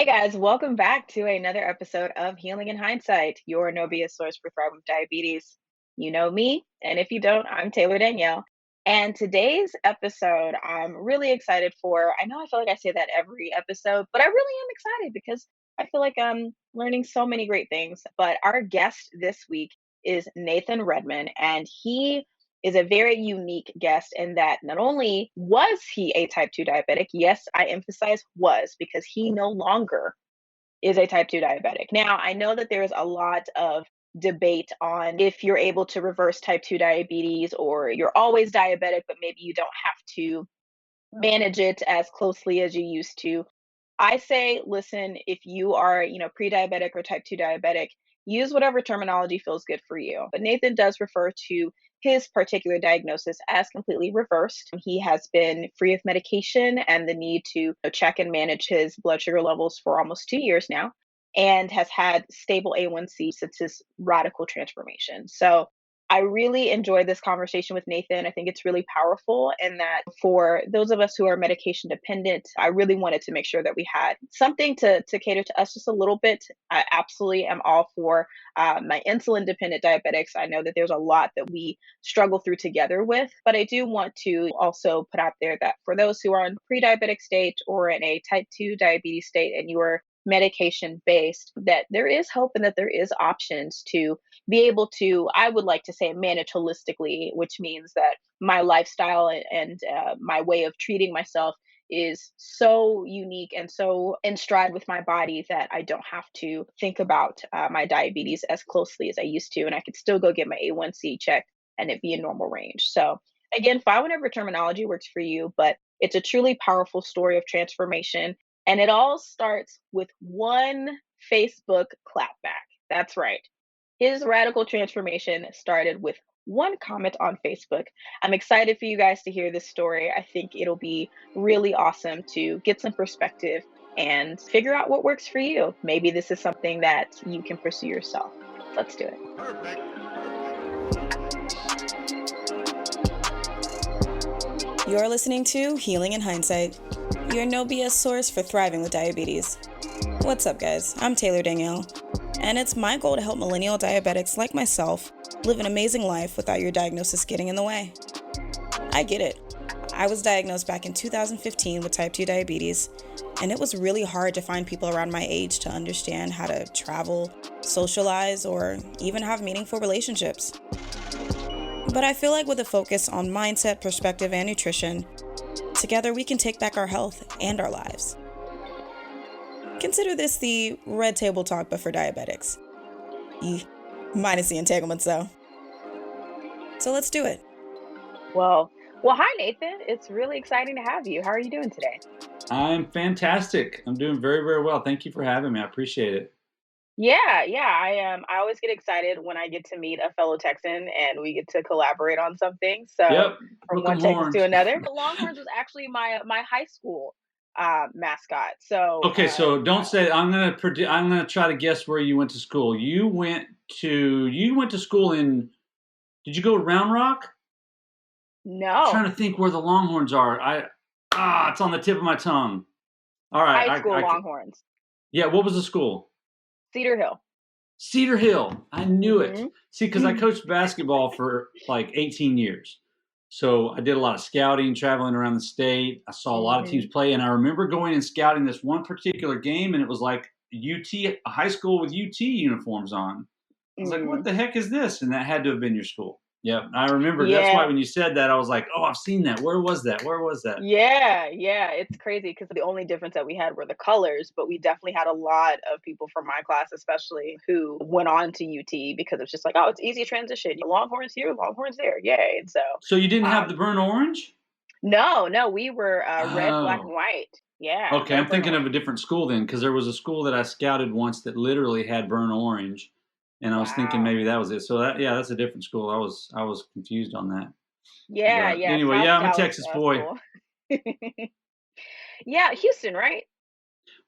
Hey guys, welcome back to another episode of Healing in Hindsight, your no BS source for thriving with diabetes. You know me, and if you don't, I'm Taylor Danielle. And today's episode, I'm really excited for. I know I feel like I say that every episode, but I really am excited because I feel like I'm learning so many great things. But our guest this week is Nathan Redman, and he is a very unique guest in that not only was he a type 2 diabetic, yes, I emphasize was because he no longer is a type 2 diabetic. Now, I know that there's a lot of debate on if you're able to reverse type 2 diabetes or you're always diabetic, but maybe you don't have to manage it as closely as you used to. I say, listen, if you are, pre-diabetic or type 2 diabetic, use whatever terminology feels good for you. But Nathan does refer to his particular diagnosis as completely reversed. He has been free of medication and the need to check and manage his blood sugar levels for almost 2 years now, and has had stable A1C since his radical transformation. So I really enjoyed this conversation with Nathan. I think it's really powerful, and that for those of us who are medication dependent, I really wanted to make sure that we had something to cater to us just a little bit. I absolutely am all for my insulin dependent diabetics. I know that there's a lot that we struggle through together with, but I do want to also put out there that for those who are in pre diabetic state or in a type 2 diabetes state and you are medication based, that there is hope and that there is options to be able to, I would like to say, manage holistically, which means that my lifestyle and my way of treating myself is so unique and so in stride with my body that I don't have to think about my diabetes as closely as I used to. And I could still go get my A1C checked and it be in normal range. So, again, find whatever terminology works for you, but it's a truly powerful story of transformation. And it all starts with one Facebook clapback. That's right. His radical transformation started with one comment on Facebook. I'm excited for you guys to hear this story. I think it'll be really awesome to get some perspective and figure out what works for you. Maybe this is something that you can pursue yourself. Let's do it. Perfect. You're listening to Healing in Hindsight, your no BS source for thriving with diabetes. What's up, guys? I'm Taylor Danielle, and it's my goal to help millennial diabetics like myself live an amazing life without your diagnosis getting in the way. I get it. I was diagnosed back in 2015 with type 2 diabetes, and it was really hard to find people around my age to understand how to travel, socialize, or even have meaningful relationships. But I feel like with a focus on mindset, perspective, and nutrition, together we can take back our health and our lives. Consider this the red table talk, but for diabetics. Minus the entanglements, though. So let's do it. Well, hi Nathan. It's really exciting to have you. How are you doing today? I'm fantastic. I'm doing very, very well. Thank you for having me. I appreciate it. Yeah. I always get excited when I get to meet a fellow Texan and we get to collaborate on something. So Yep. from Hook 'em one Texas to horns. another, the Longhorns was actually my high school mascot. So Okay, so don't say I'm gonna try to guess where you went to school. You went to school in did you go to Round Rock? I'm no, trying to think where the Longhorns are. It's on the tip of my tongue. All right, high school Longhorns, yeah, what was the school? Cedar Hill. Cedar Hill. I knew it. Hmm. See, because I coached basketball for like 18 years. So I did a lot of scouting, traveling around the state. I saw a lot of teams Hmm. play. And I remember going and scouting this one particular game, and it was like UT, a high school with UT uniforms on. I was like, what Hmm. the heck is this? And that had to have been your school. Yeah, I remember. That's why Yeah. when you said that, I was like, oh, I've seen that. Where was that? Where was that? Yeah, it's crazy because the only difference that we had were the colors, but we definitely had a lot of people from my class, especially, who went on to UT because it's just like, oh, it's easy transition. Longhorns here, Longhorns there, yay! And so, So you didn't have the um, burnt orange? no, we were red, black, and Oh. white. Yeah, Okay, no I'm burnt thinking of a orange. different school then, because there was a school that I scouted once that literally had burnt orange, and I was thinking Wow. maybe that was it. So yeah, that's a different school. I was confused on that. But Yeah, anyway, South yeah, I'm a Dallas Texas boy. school. Yeah, Houston, right?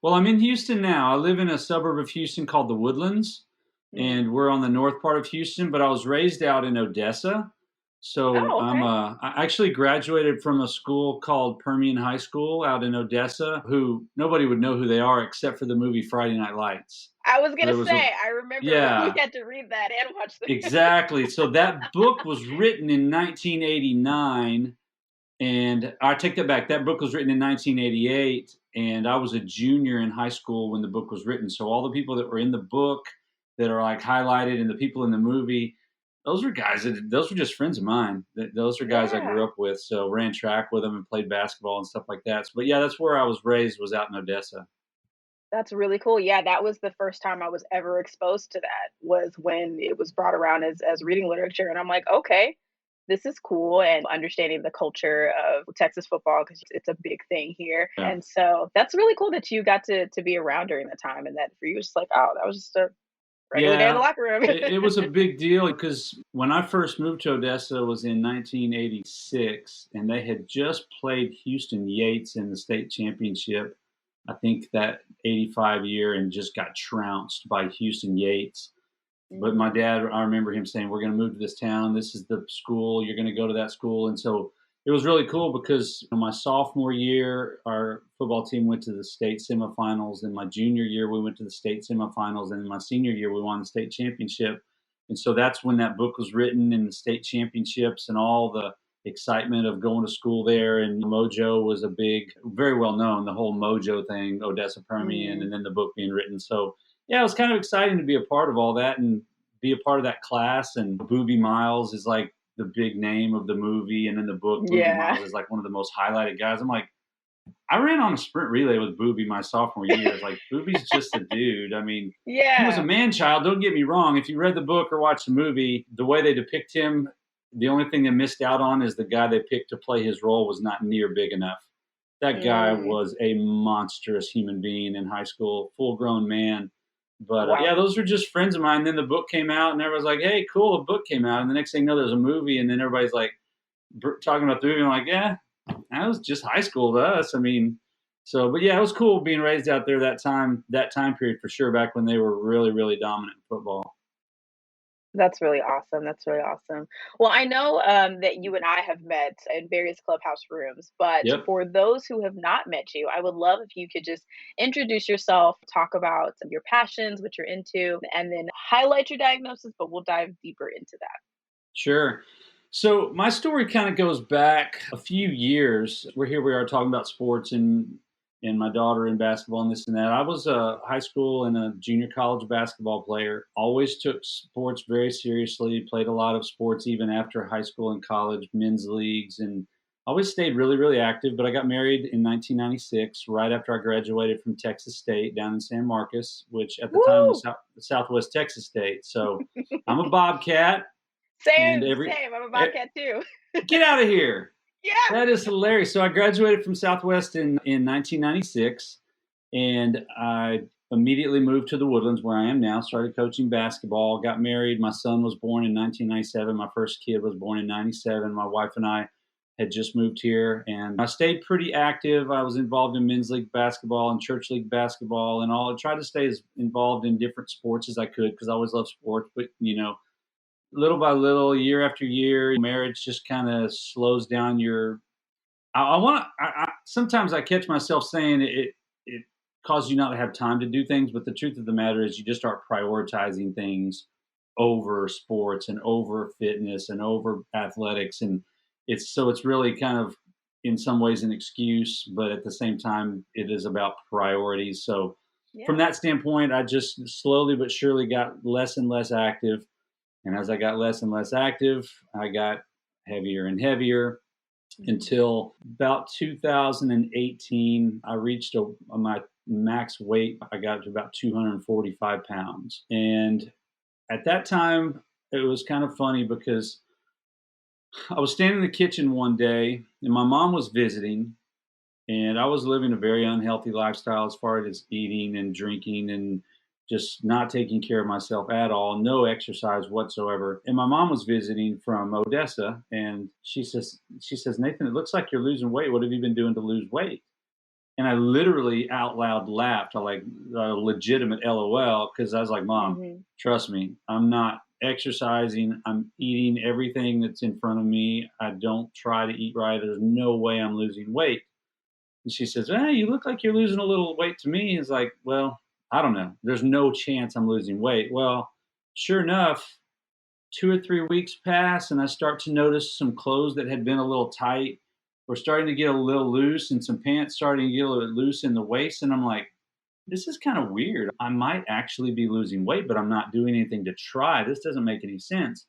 Well, I'm in Houston now. I live in a suburb of Houston called the Woodlands, Mm, and we're on the north part of Houston. But I was raised out in Odessa, So Oh, okay. I actually graduated from a school called Permian High School out in Odessa, who nobody would know who they are except for the movie Friday Night Lights. I was So gonna there was a say, I remember we yeah, had to read that and watch the exactly. So that book was written in 1989, and I take that back. That book was written in 1988, and I was a junior in high school when the book was written. So all the people that were in the book that are like highlighted, and the people in the movie, those were just friends of mine. Those are guys I grew Yeah, up with. So ran track with them and played basketball and stuff like that. So, but yeah, that's where I was raised. Was out in Odessa. that's really cool. Yeah, that was the first time I was ever exposed to that, was when it was brought around as reading literature, and I'm like, "Okay, this is cool," and understanding the culture of Texas football because it's a big thing here, Yeah. and so that's really cool that you got to be around during that time, and that for you, it's just like, "Oh, that was just a regular day in the Yeah, locker room." it was a big deal because when I first moved to Odessa was in 1986, and they had just played Houston Yates in the state championship. I think that 85 year and just got trounced by Houston Yates. But my Mhm. dad, I remember him saying, "We're going to move to this town. This is the school. You're going to go to that school." And so it was really cool because my sophomore year, our football team went to the state semifinals. And my junior year, we went to the state semifinals. And in my senior year, we won the state championship. And so that's when that book was written, in the state championships and all the excitement of going to school there. And Mojo was a big, very well known, the whole Mojo thing, Odessa Permian, Mhm. and then the book being written. So yeah, it was kind of exciting to be a part of all that and be a part of that class. And Booby Miles is like the big name of the movie, and in the book, Booby Yeah. Miles is like one of the most highlighted guys. I'm like, I ran on a sprint relay with Booby my sophomore year. It's like Booby's just a dude. I mean, he was a Yeah. man child. Don't get me wrong. If you read the book or watched the movie, the way they depict him, the only thing they missed out on is the guy they picked to play his role was not near big enough. That guy Mm. was a monstrous human being in high school, full grown man. But yeah, Wow. those were just friends of mine. Then the book came out, and everyone's like, "Hey, cool, a book came out." And the next thing you know, there's a movie, and then everybody's like talking about the movie. I'm like, "Yeah, that was just high school to us." I mean, so but yeah, it was cool being raised out there that time period for sure. Back when they were really, really dominant in football. That's really awesome, that's really awesome. Well, I know, that you and I have met in various clubhouse rooms, but Yep. for those who have not met you, I would love if you could just introduce yourself, talk about some of your passions, what you're into, and then highlight your diagnosis, but we'll dive deeper into that. Sure. So my story kind of goes back a few years. We are talking about sports and my daughter in basketball and this and that. I was a high school and a junior college basketball player. Always took sports very seriously. Played a lot of sports even after high school and college, men's leagues, and always stayed really, really active. But I got married in 1996, right after I graduated from Texas State down in San Marcos, which at the time was Woo! Southwest Texas State. So I'm a Bobcat and Same, every same, I'm a e Bobcat too. get out of here. Yeah! That is hilarious. So I graduated from Southwest in 1996, and I immediately moved to the Woodlands where I am now, started coaching basketball, got married. My son was born in 1997. My first kid was born in 97. My wife and I had just moved here, and I stayed pretty active. I was involved in men's league basketball and church league basketball and all. I tried to stay as involved in different sports as I could because I always loved sports, but little by little, year after year, marriage just kind of slows down your. I want to. Sometimes I catch myself saying it causes you not to have time to do things, but the truth of the matter is, you just start prioritizing things over sports and over fitness and over athletics, and it's really kind of in some ways an excuse, but at the same time, it is about priorities. So from Yeah. that standpoint, I just slowly but surely got less and less active, and as I got less and less active, I got heavier and heavier Mhm. until about 2018. I reached my max weight. I got to about 245 pounds. And at that time, it was kind of funny because I was standing in the kitchen one day and my mom was visiting, and I was living a very unhealthy lifestyle as far as eating and drinking and just not taking care of myself at all, no exercise whatsoever. And my mom was visiting from Odessa, and she says, "Nathan, it looks like you're losing weight. What have you been doing to lose weight?" And I literally out loud laughed. I like a legitimate LOL because I was like, "Mom, Mhm. trust me, I'm not exercising. I'm eating everything that's in front of me. I don't try to eat right. There's no way I'm losing weight. And she says, "Hey, you look like you're losing a little weight to me." It's like, well, I don't know. There's no chance I'm losing weight. Well, sure enough, 2 or 3 weeks pass and I start to notice some clothes that had been a little tight were starting to get a little loose and some pants starting to get a little loose in the waist. And I'm like, this is kind of weird. I might actually be losing weight, but I'm not doing anything to try. This doesn't make any sense.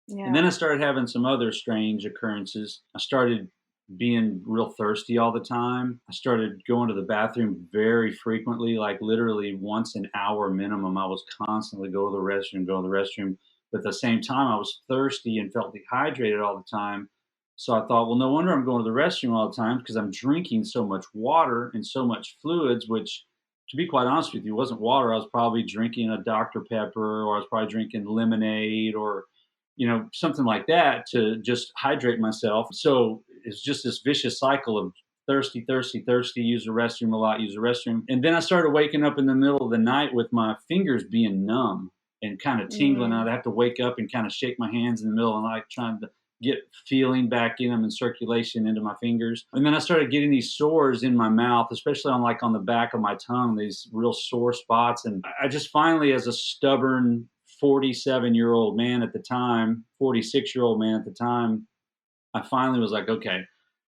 And then I Yeah. started having some other strange occurrences. I started being real thirsty all the time. I started going to the bathroom very frequently, like literally once an hour minimum. I was constantly go to the restroom, go to the restroom. But at the same time, I was thirsty and felt dehydrated all the time. So I thought, well, no wonder I'm going to the restroom all the time because I'm drinking so much water and so much fluids, which, to be quite honest with you, wasn't water. I was probably drinking a Dr. Pepper, or I was probably drinking lemonade, or something like that to just hydrate myself. So it's just this vicious cycle of thirsty, thirsty, thirsty, use the restroom a lot, use the restroom. And then I started waking up in the middle of the night with my fingers being numb and kind of tingling. Mm. I'd have to wake up and kind of shake my hands in the middle of the night, trying to get feeling back in them and circulation into my fingers. And then I started getting these sores in my mouth, especially on the back of my tongue, these real sore spots. And I just finally, as a stubborn 47-year-old man at the time, 46-year-old man at the time, I finally was like, okay,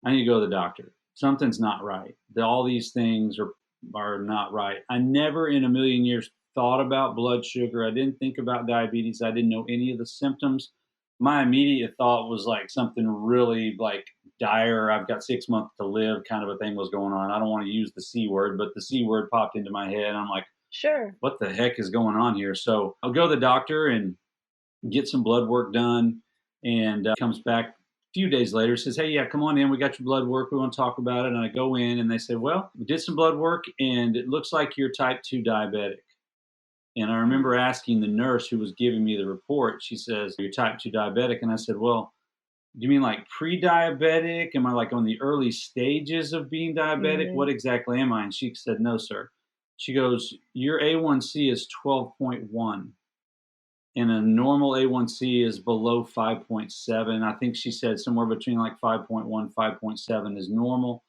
I need to go to the doctor. Something's not right. All these things are not right. I never in a million years thought about blood sugar. I didn't think about diabetes. I didn't know any of the symptoms. My immediate thought was like something really like dire. I've got 6 months to live kind of a thing was going on. I don't want to use the C word, but the C word popped into my head. I'm like, Sure. what the heck is going on here? So I'll go to the doctor and get some blood work done, and comes back a few days later, says, "Hey, yeah, come on in. We got your blood work. We want to talk about it." And I go in and they say, "Well, we did some blood work and it looks like you're type 2 diabetic." And I remember Mm. asking the nurse who was giving me the report, she says, "You're type 2 diabetic." And I said, "Well, do you mean like pre-diabetic? Am I like on the early stages of being diabetic? Mhm. What exactly am I?" And she said, "No, sir." She goes, "Your A1C is 12.1, and a normal A1C is below 5.7. I think she said somewhere between like 5.1, 5.7 is normal,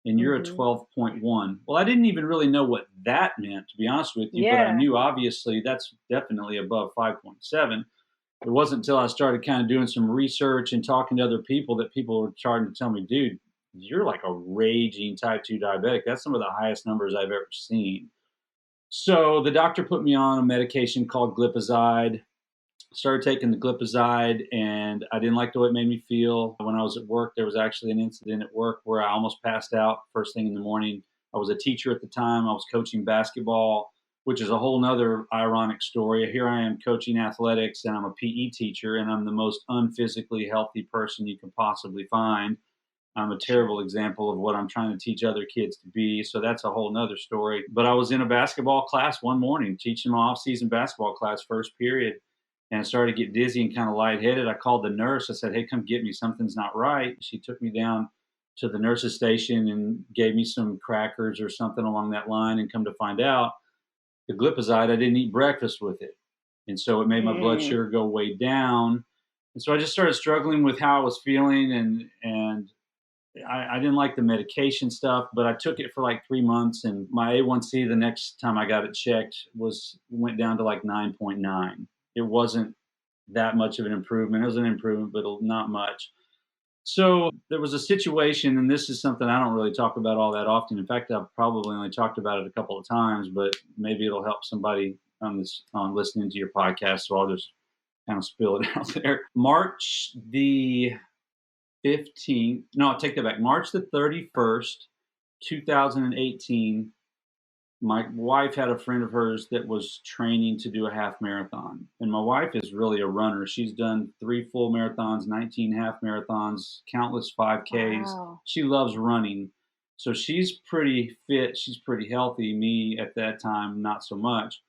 and you're at Mhm. 12.1. Well, I didn't even really know what that meant, to be honest with you, but I Yeah. knew obviously that's definitely above 5.7. It wasn't until I started kind of doing some research and talking to other people that people were starting to tell me, dude, you're like a raging type 2 diabetic. That's some of the highest numbers I've ever seen. So the doctor put me on a medication called glipizide. Started taking the glipizide, and I didn't like the way it made me feel. When I was at work, there was actually an incident at work where I almost passed out first thing in the morning. I was a teacher at the time. I was coaching basketball, which is a whole nother ironic story. Here I am coaching athletics, and I'm a PE teacher, and I'm the most unphysically healthy person you can possibly find. I'm a Sure. terrible example of what I'm trying to teach other kids to be. So that's a whole nother story. But I was in a basketball class one morning, teaching my off-season basketball class, first period, and I started to get dizzy and kind of lightheaded. I called the nurse. I said, "Hey, come get me. Something's not right." She took me down to the nurse's station and gave me some crackers or something along that line. And come to find out, the glipizide, I didn't eat breakfast with it. And so it made my blood Mm. sugar go way down. And so I just started struggling with how I was feeling, and I didn't like the medication stuff, but I took it for like 3 months, and my A1C the next time I got it checked went down to like 9.9. It wasn't that much of an improvement. It was an improvement, but not much. So there was a situation, and this is something I don't really talk about all that often. In fact, I've probably only talked about it a couple of times, but maybe it'll help somebody on listening to your podcast. So I'll just kind of spill it out there. March the 15th, no, I'll take that back. March the 31st, 2018, my wife had a friend of hers that was training to do a half marathon. And my wife is really a runner. She's done 3 full marathons, 19 half marathons, countless 5Ks. Wow. She loves running. So she's pretty fit. She's pretty healthy. Me at that time, not so much.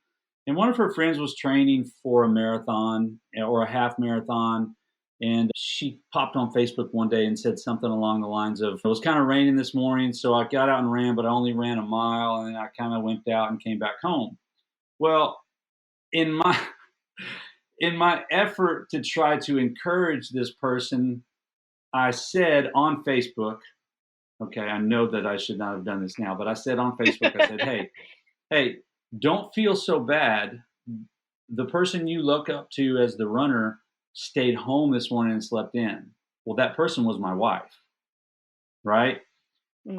And one of her friends was training for a marathon or a half marathon. And she popped on Facebook one day and said something along the lines of, "It was kind of raining this morning, so I got out and ran, but I only ran a mile, and then I kind of went out and came back home." Well, in my in my effort to try to encourage this person, I said on Facebook, okay, I know that I should not have done this now, but I said on Facebook, I said, hey, don't feel so bad. The person you look up to as the runner stayed home this morning and slept in. Well, that person was my wife, right?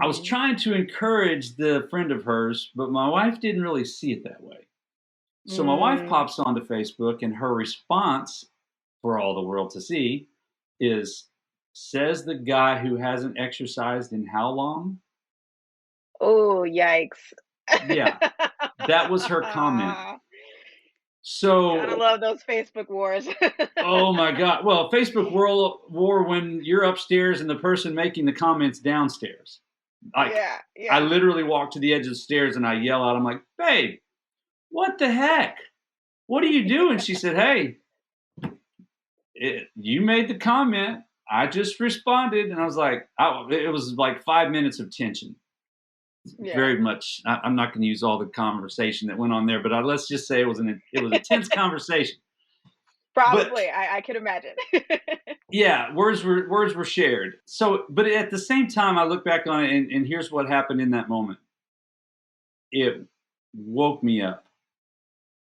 I was Mhm. trying to encourage the friend of hers, but my wife didn't really see it that way. So my wife Mm. pops onto Facebook, and her response for all the world to see is, says the guy who hasn't exercised in how long? Oh, yikes. Yeah, that was her comment. Gotta So, love those Facebook wars. oh my God. Well, Facebook world war when you're upstairs and the person making the comments downstairs. Like, Yeah, I yeah. literally walk to the edge of the stairs and I yell out, I'm like, babe, what the heck? What are you doing? She said, hey, you made the comment. I just responded. And I was like, it was like 5 minutes of tension. Yeah. Very much. I'm not going to use all the conversation that went on there, but let's just say it was a tense conversation. But Probably, I could imagine. yeah, words were shared. So, but at the same time, I look back on it, and here's what happened in that moment. It woke me up.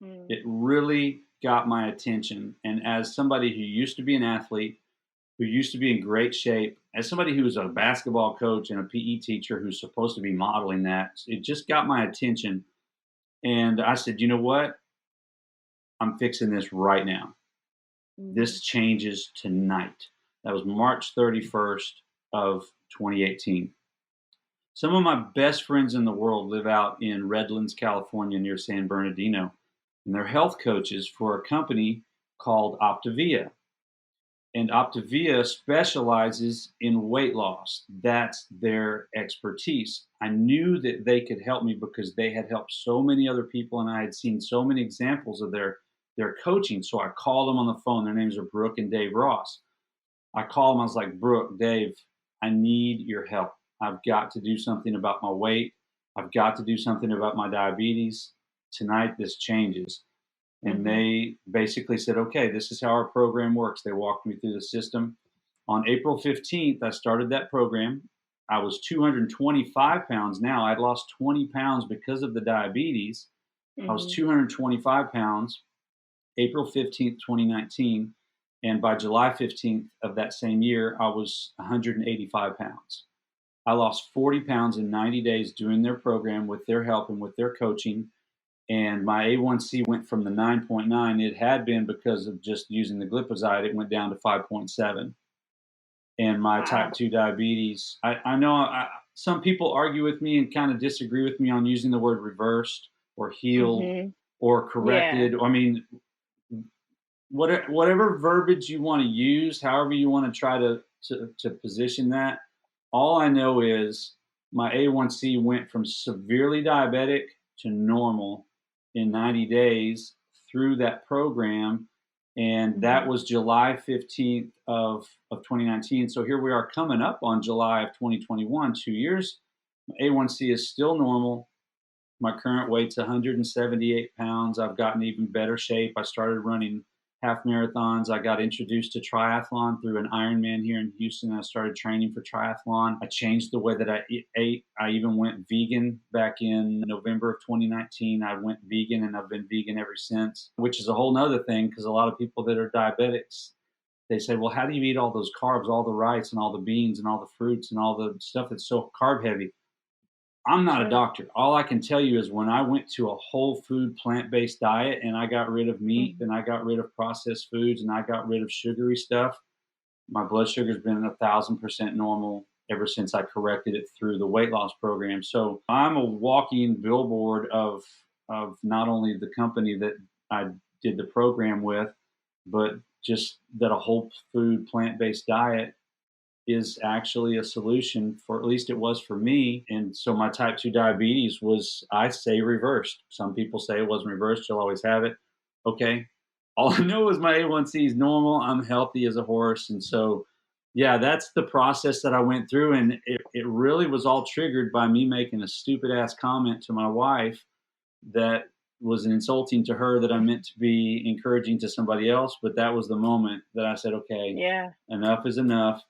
Mm, It really got my attention. And as somebody who used to be an athlete, who used to be in great shape, as somebody who was a basketball coach and a PE teacher who's supposed to be modeling that, it just got my attention. And I said, you know what? I'm fixing this right now. mhm, This changes tonight. That was March 31st of 2018. Some of my best friends in the world live out in Redlands, California, near San Bernardino, and they're health coaches for a company called Optavia. And Optavia specializes in weight loss. That's their expertise. I knew that they could help me because they had helped so many other people, and I had seen so many examples of their coaching. So I called them on the phone. Their names are Brooke and Dave Ross. I called them. I was like, Brooke, Dave, I need your help. I've got to do something about my weight. I've got to do something about my diabetes. Tonight, this changes. And mhm, they basically said, okay, this is how our program works. They walked me through the system. On April 15th, I started that program. I was 225 pounds now. I'd lost 20 pounds because of the diabetes. I was mhm. 225 pounds April 15th, 2019. And by July 15th of that same year, I was 185 pounds. I lost 40 pounds in 90 days doing their program with their help and with their coaching. And my A1C went from the 9.9 it had been because of just using the glipizide, it went down to 5.7. And my type Wow. 2 diabetes, I know some people argue with me and kind of disagree with me on using the word reversed or healed Mhm. or Yeah. corrected. I mean, whatever verbiage you want to use, however you want to try to position that. All I know is my A1C went from severely diabetic to normal in 90 days through that program. And that Mhm. was July 15th of 2019. So here we are coming up on July of 2021, 2 years. My A1C is still normal. My current weight's 178 pounds. I've gotten even better shape. I started running half marathons. I got introduced to triathlon through an Ironman here in Houston. I started training for triathlon. I changed the way that I ate. I even went vegan back in November of 2019. I went vegan and I've been vegan ever since, which is a whole nother thing because a lot of people that are diabetics, they say, well, how do you eat all those carbs, all the rice and all the beans and all the fruits and all the stuff that's so carb heavy? I'm not a Sure. doctor. All I can tell you is when I went to a whole food plant based diet and I got rid of meat Mhm. and I got rid of processed foods and I got rid of sugary stuff, my blood sugar's been 1,000% normal ever since I corrected it through the weight loss program. So I'm a walking billboard of not only the company that I did the program with, but just that a whole food plant based diet is actually a solution for, at least it was for me. And so my type 2 diabetes was, I say, reversed. Some people say it wasn't reversed, you'll always have it. Okay. All I know is my A1C is normal. I'm healthy as a horse. And so, yeah, that's the process that I went through. And it really was all triggered by me making a stupid ass comment to my wife that was insulting to her that I meant to be encouraging to somebody else. But that was the moment that I said, okay, Yeah. enough is enough.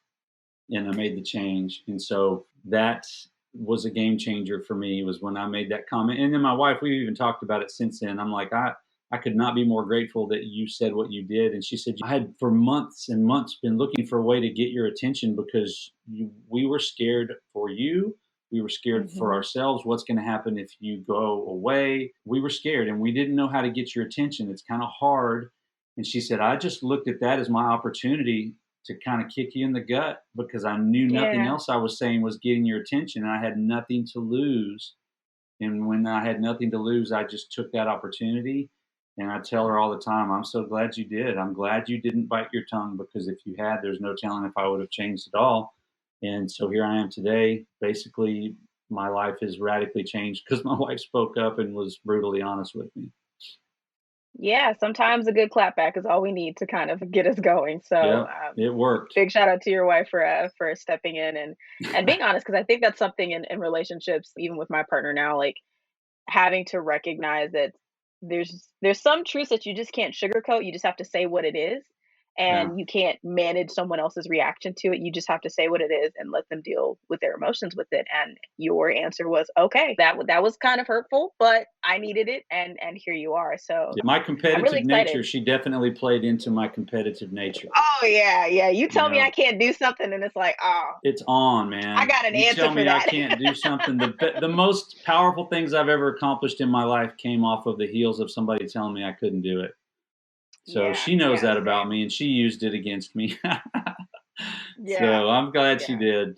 And I made the change. And so that was a game changer for me, was when I made that comment. And then my wife, we've even talked about it since then. I'm like, I could not be more grateful that you said what you did. And she said, I had for months and months been looking for a way to get your attention because we were scared for you. We were scared for Hmm. ourselves. What's going to happen if you go away? We were scared and we didn't know how to get your attention. It's kind of hard. And she said, I just looked at that as my opportunity to kind of kick you in the gut because I knew nothing Yeah. else I was saying was getting your attention and I had nothing to lose. And when I had nothing to lose, I just took that opportunity. And I tell her all the time, I'm so glad you did. I'm glad you didn't bite your tongue because if you had, there's no telling if I would have changed at all. And so here I am today. Basically, my life has radically changed because my wife spoke up and was brutally honest with me. Yeah, sometimes a good clapback is all we need to kind of get us going. So, Yep, it worked. big shout out to your wife for stepping in and being honest, because I think that's something in relationships, even with my partner now, like having to recognize that there's some truths that you just can't sugarcoat. You just have to say what it is, Yeah. and you can't manage someone else's reaction to it. You just have to say what it is and let them deal with their emotions with it. And your answer was, okay, that was kind of hurtful, but I needed it, and here you are. So Yeah, my I'm really competitive excited. nature, she definitely played into my competitive nature. Oh yeah, yeah. You You tell me I know, can't do something, and it's like, oh, it's on, I man. got an You answer tell for me I that. can't do something. The most powerful things I've ever accomplished in my life came off of the heels of somebody telling me I couldn't do it. So Yeah, she knows yeah, that about same. me, and she used it against me. Yeah, So I'm glad she yeah. did.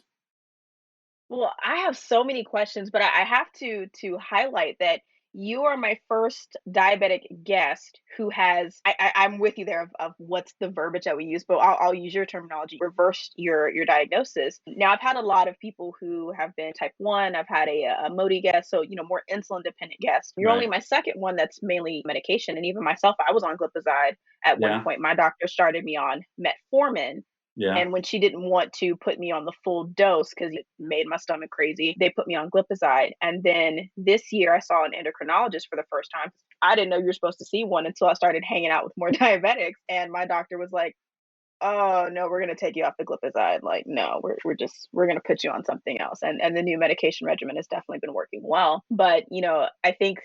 Well, I have so many questions, but I have to highlight that you are my first diabetic guest who has. I'm with you there of what's the verbiage that we use, but I'll use your terminology. Reversed your diagnosis. Now I've had a lot of people who have been type 1. I've had a Modi guest, so more insulin dependent guests. You're only Right. my second one that's mainly medication, and even myself, I was on glipizide at one Yeah. point. My doctor started me on metformin, Yeah. and when she didn't want to put me on the full dose because it made my stomach crazy, they put me on glipizide. And then this year, I saw an endocrinologist for the first time. I didn't know you were supposed to see one until I started hanging out with more diabetics. And my doctor was like, "Oh no, we're gonna take you off the glipizide. Like, no, we're gonna put you on something else." And the new medication regimen has definitely been working well. But I think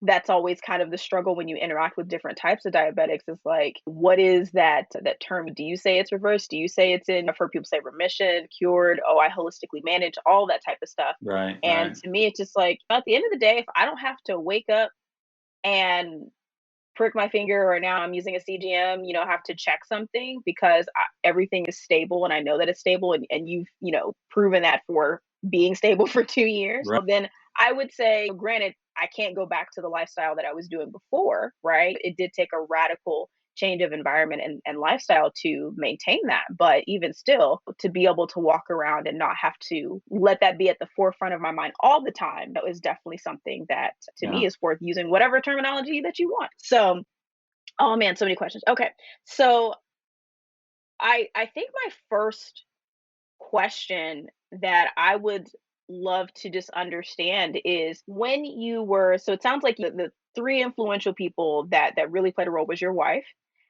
that's always kind of the struggle when you interact with different types of diabetics is like, what is that term? Do you say it's reversed? Do you say it's in? I've heard people say remission, cured. Oh, I holistically manage all that type of stuff. Right. And Right. to me, it's just like at the end of the day, if I don't have to wake up and prick my finger, or now I'm using a CGM, have to check something because everything is stable and I know that it's stable, and you've, proven that for being stable for 2 years, Right. well, then I would say, granted, I can't go back to the lifestyle that I was doing before, right? It did take a radical change of environment and lifestyle to maintain that. But even still, to be able to walk around and not have to let that be at the forefront of my mind all the time, that was definitely something that to Yeah. me is worth using whatever terminology that you want. So, oh man, so many questions. Okay. So I think my first question that I would love to just understand is when you were, so it sounds like the three influential people that really played a role was your wife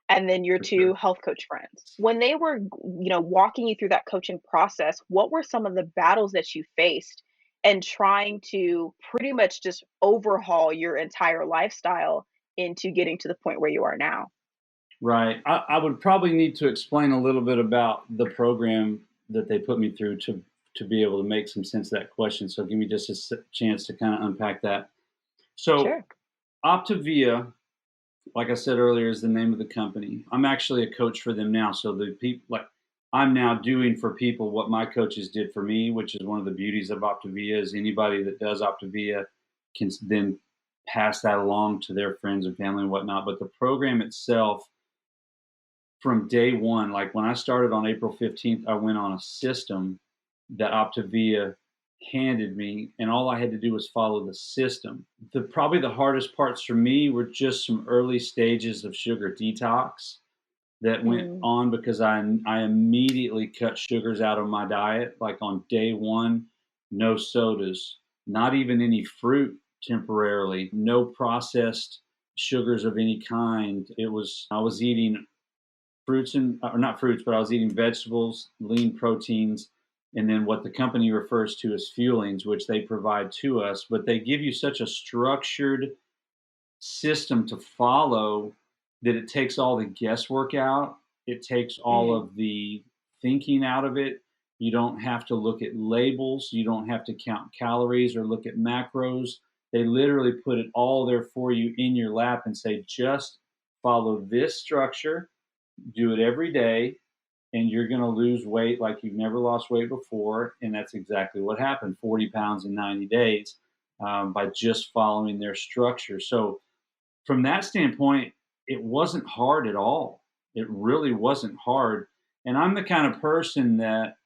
and then your For sure. two health coach friends. When they were, walking you through that coaching process, what were some of the battles that you faced and trying to pretty much just overhaul your entire lifestyle into getting to the point where you are now? Right. I would probably need to explain a little bit about the program that they put me through to be able to make some sense of that question. So give me just a chance to kind of unpack that. So Sure. Optavia, like I said earlier, is the name of the company. I'm actually a coach for them now. So the people, like, I'm now doing for people what my coaches did for me, which is one of the beauties of Optavia is anybody that does Optavia can then pass that along to their friends and family and whatnot. But the program itself, from day one, like when I started on April 15th, I went on a system that Optavia handed me, and all I had to do was follow the system. Probably the hardest parts for me were just some early stages of sugar detox that went Mm, on because I immediately cut sugars out of my diet. Like on day one, no sodas, not even any fruit temporarily. No processed sugars of any kind. I was eating fruits or not fruits, but I was eating vegetables, lean proteins, and then what the company refers to as fuelings, which they provide to us. But they give you such a structured system to follow that it takes all the guesswork out. It takes all Mm, of the thinking out of it. You don't have to look at labels. You don't have to count calories or look at macros. They literally put it all there for you in your lap and say, just follow this structure, do it every day, and you're going to lose weight like you've never lost weight before. And that's exactly what happened, 40 pounds in 90 days, by just following their structure. So from that standpoint, it wasn't hard at all. It really wasn't hard. And I'm the kind of person that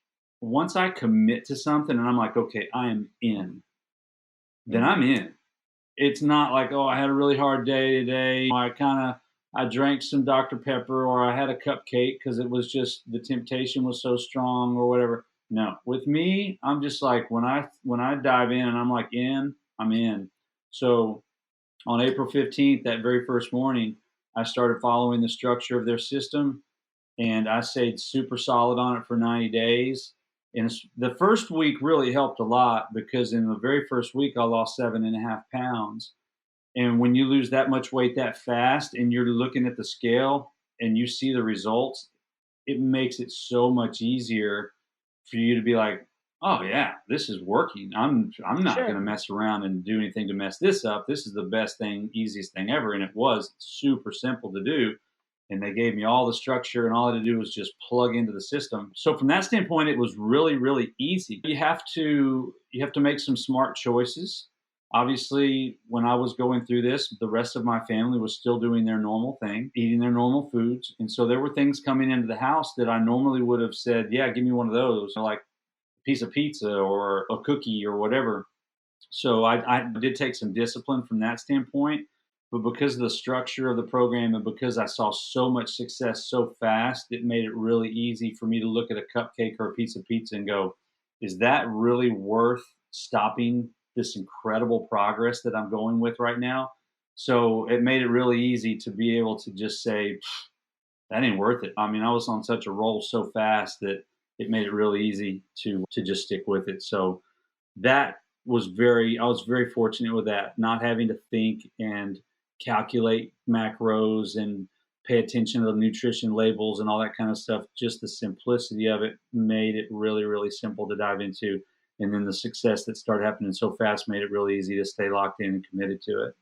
once I commit to something and I'm like, okay, I am in, then I'm mhm. in. It's not like, oh, I had a really hard day today. I drank some Dr. Pepper or I had a cupcake because it was just the temptation was so strong or whatever. No, with me, I'm just like when I dive in and I'm like in, I'm in. So on April 15th, that very first morning, I started following the structure of their system and I stayed super solid on it for 90 days. And the first week really helped a lot because in the very first week, I lost 7.5 pounds. And when you lose that much weight that fast and you're looking at the scale and you see the results, it makes it so much easier for you to be like, "Oh yeah, this is working. I'm not going Sure. to mess around and do anything to mess this up. This is the best thing, easiest thing ever." And it was super simple to do. And they gave me all the structure, and all I had to do was just plug into the system. So from that standpoint, it was really, really easy. You have to make some smart choices. Obviously, when I was going through this, the rest of my family was still doing their normal thing, eating their normal foods. And so there were things coming into the house that I normally would have said, yeah, give me one of those, like a piece of pizza or a cookie or whatever. So I did take some discipline from that standpoint. But because of the structure of the program and because I saw so much success so fast, it made it really easy for me to look at a cupcake or a piece of pizza and go, is that really worth stopping this incredible progress that I'm going with right now? So it made it really easy to be able to just say, that ain't worth it. I mean, I was on such a roll so fast that it made it really easy to just stick with it. So that I was very fortunate with that, not having to think and calculate macros and pay attention to the nutrition labels and all that kind of stuff. Just the simplicity of it made it really, really simple to dive into. And then the success that started happening so fast made it really easy to stay locked in and committed to it.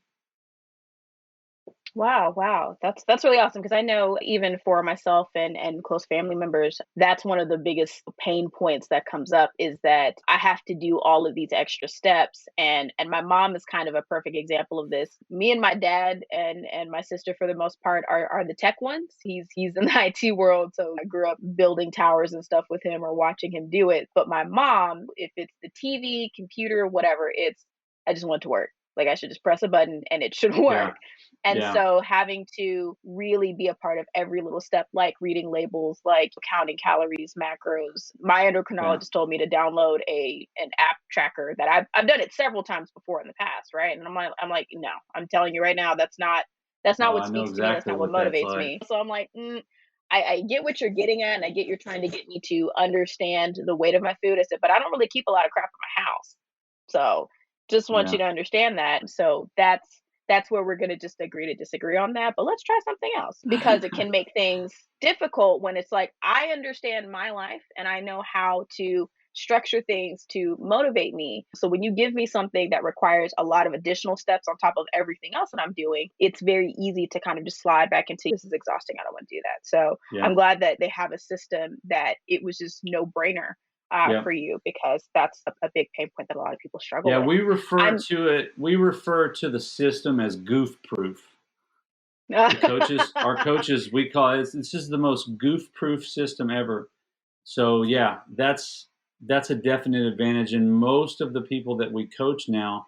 Wow, wow. That's really awesome because I know even for myself and close family members, that's one of the biggest pain points that comes up is that I have to do all of these extra steps and my mom is kind of a perfect example of this. Me and my dad and my sister for the most part are the tech ones. He's in the IT world, so I grew up building towers and stuff with him or watching him do it. But my mom, if it's the TV, computer, whatever, it's I just want to work. Like I should just press a button and it should Yeah. work. And Yeah. so having to really be a part of every little step, like reading labels, like counting calories, macros. My Yeah. endocrinologist told me to download an app tracker that I've done it several times before in the past, right? And I'm like, no, I'm telling you right now, that's not Oh, what I know speaks to me. That's exactly not what what that's motivates like. me. So I'm like, I get what you're getting at, and I get you're trying to get me to understand the weight of my food. I said, but I don't really keep a lot of crap in my house. So just want you Yeah. to understand that. So that's where we're going to just agree to disagree on that. But let's try something else because it can make things difficult when it's like, I understand my life and I know how to structure things to motivate me. So when you give me something that requires a lot of additional steps on top of everything else that I'm doing, it's very easy to kind of just slide back into this is exhausting. I don't want to do that. So Yeah. I'm glad that they have a system that it was just no brainer Yeah. for you because that's a big pain point that a lot of people struggle Yeah, with. I'm we refer to the system as goof proof. Our coaches, we call it, this is the most goof proof system ever. So yeah, that's a definite advantage. And most of the people that we coach now,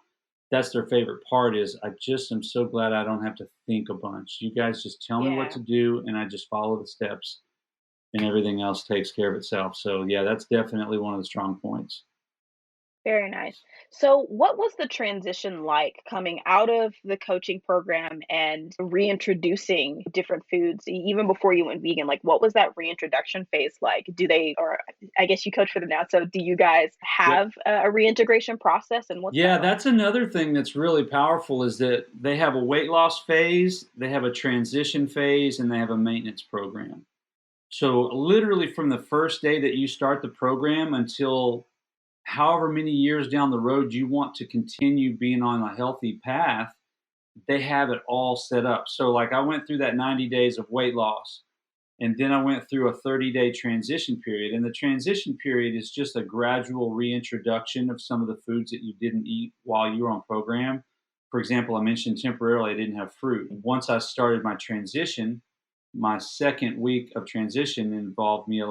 that's their favorite part is I just am so glad I don't have to think a bunch. You guys just tell me what yeah. to do and I just follow the steps and everything else takes care of itself. So yeah, that's definitely one of the strong points. Very nice. So, what was the transition like coming out of the coaching program and reintroducing different foods, even before you went vegan? Like, what was that reintroduction phase like? Do they, or I guess you coach for them now, so do you guys Yep. have a reintegration process, and what's that Yeah, like? that's another thing that's really powerful is that they have a weight loss phase, they have a transition phase, and they have a maintenance program. So literally from the first day that you start the program until however many years down the road you want to continue being on a healthy path, they have it all set up. So like I went through that 90 days of weight loss and then I went through a 30-day transition period. And the transition period is just a gradual reintroduction of some of the foods that you didn't eat while you were on program. For example, I mentioned temporarily I didn't have fruit. Once I started my transition, my second week of transition involved me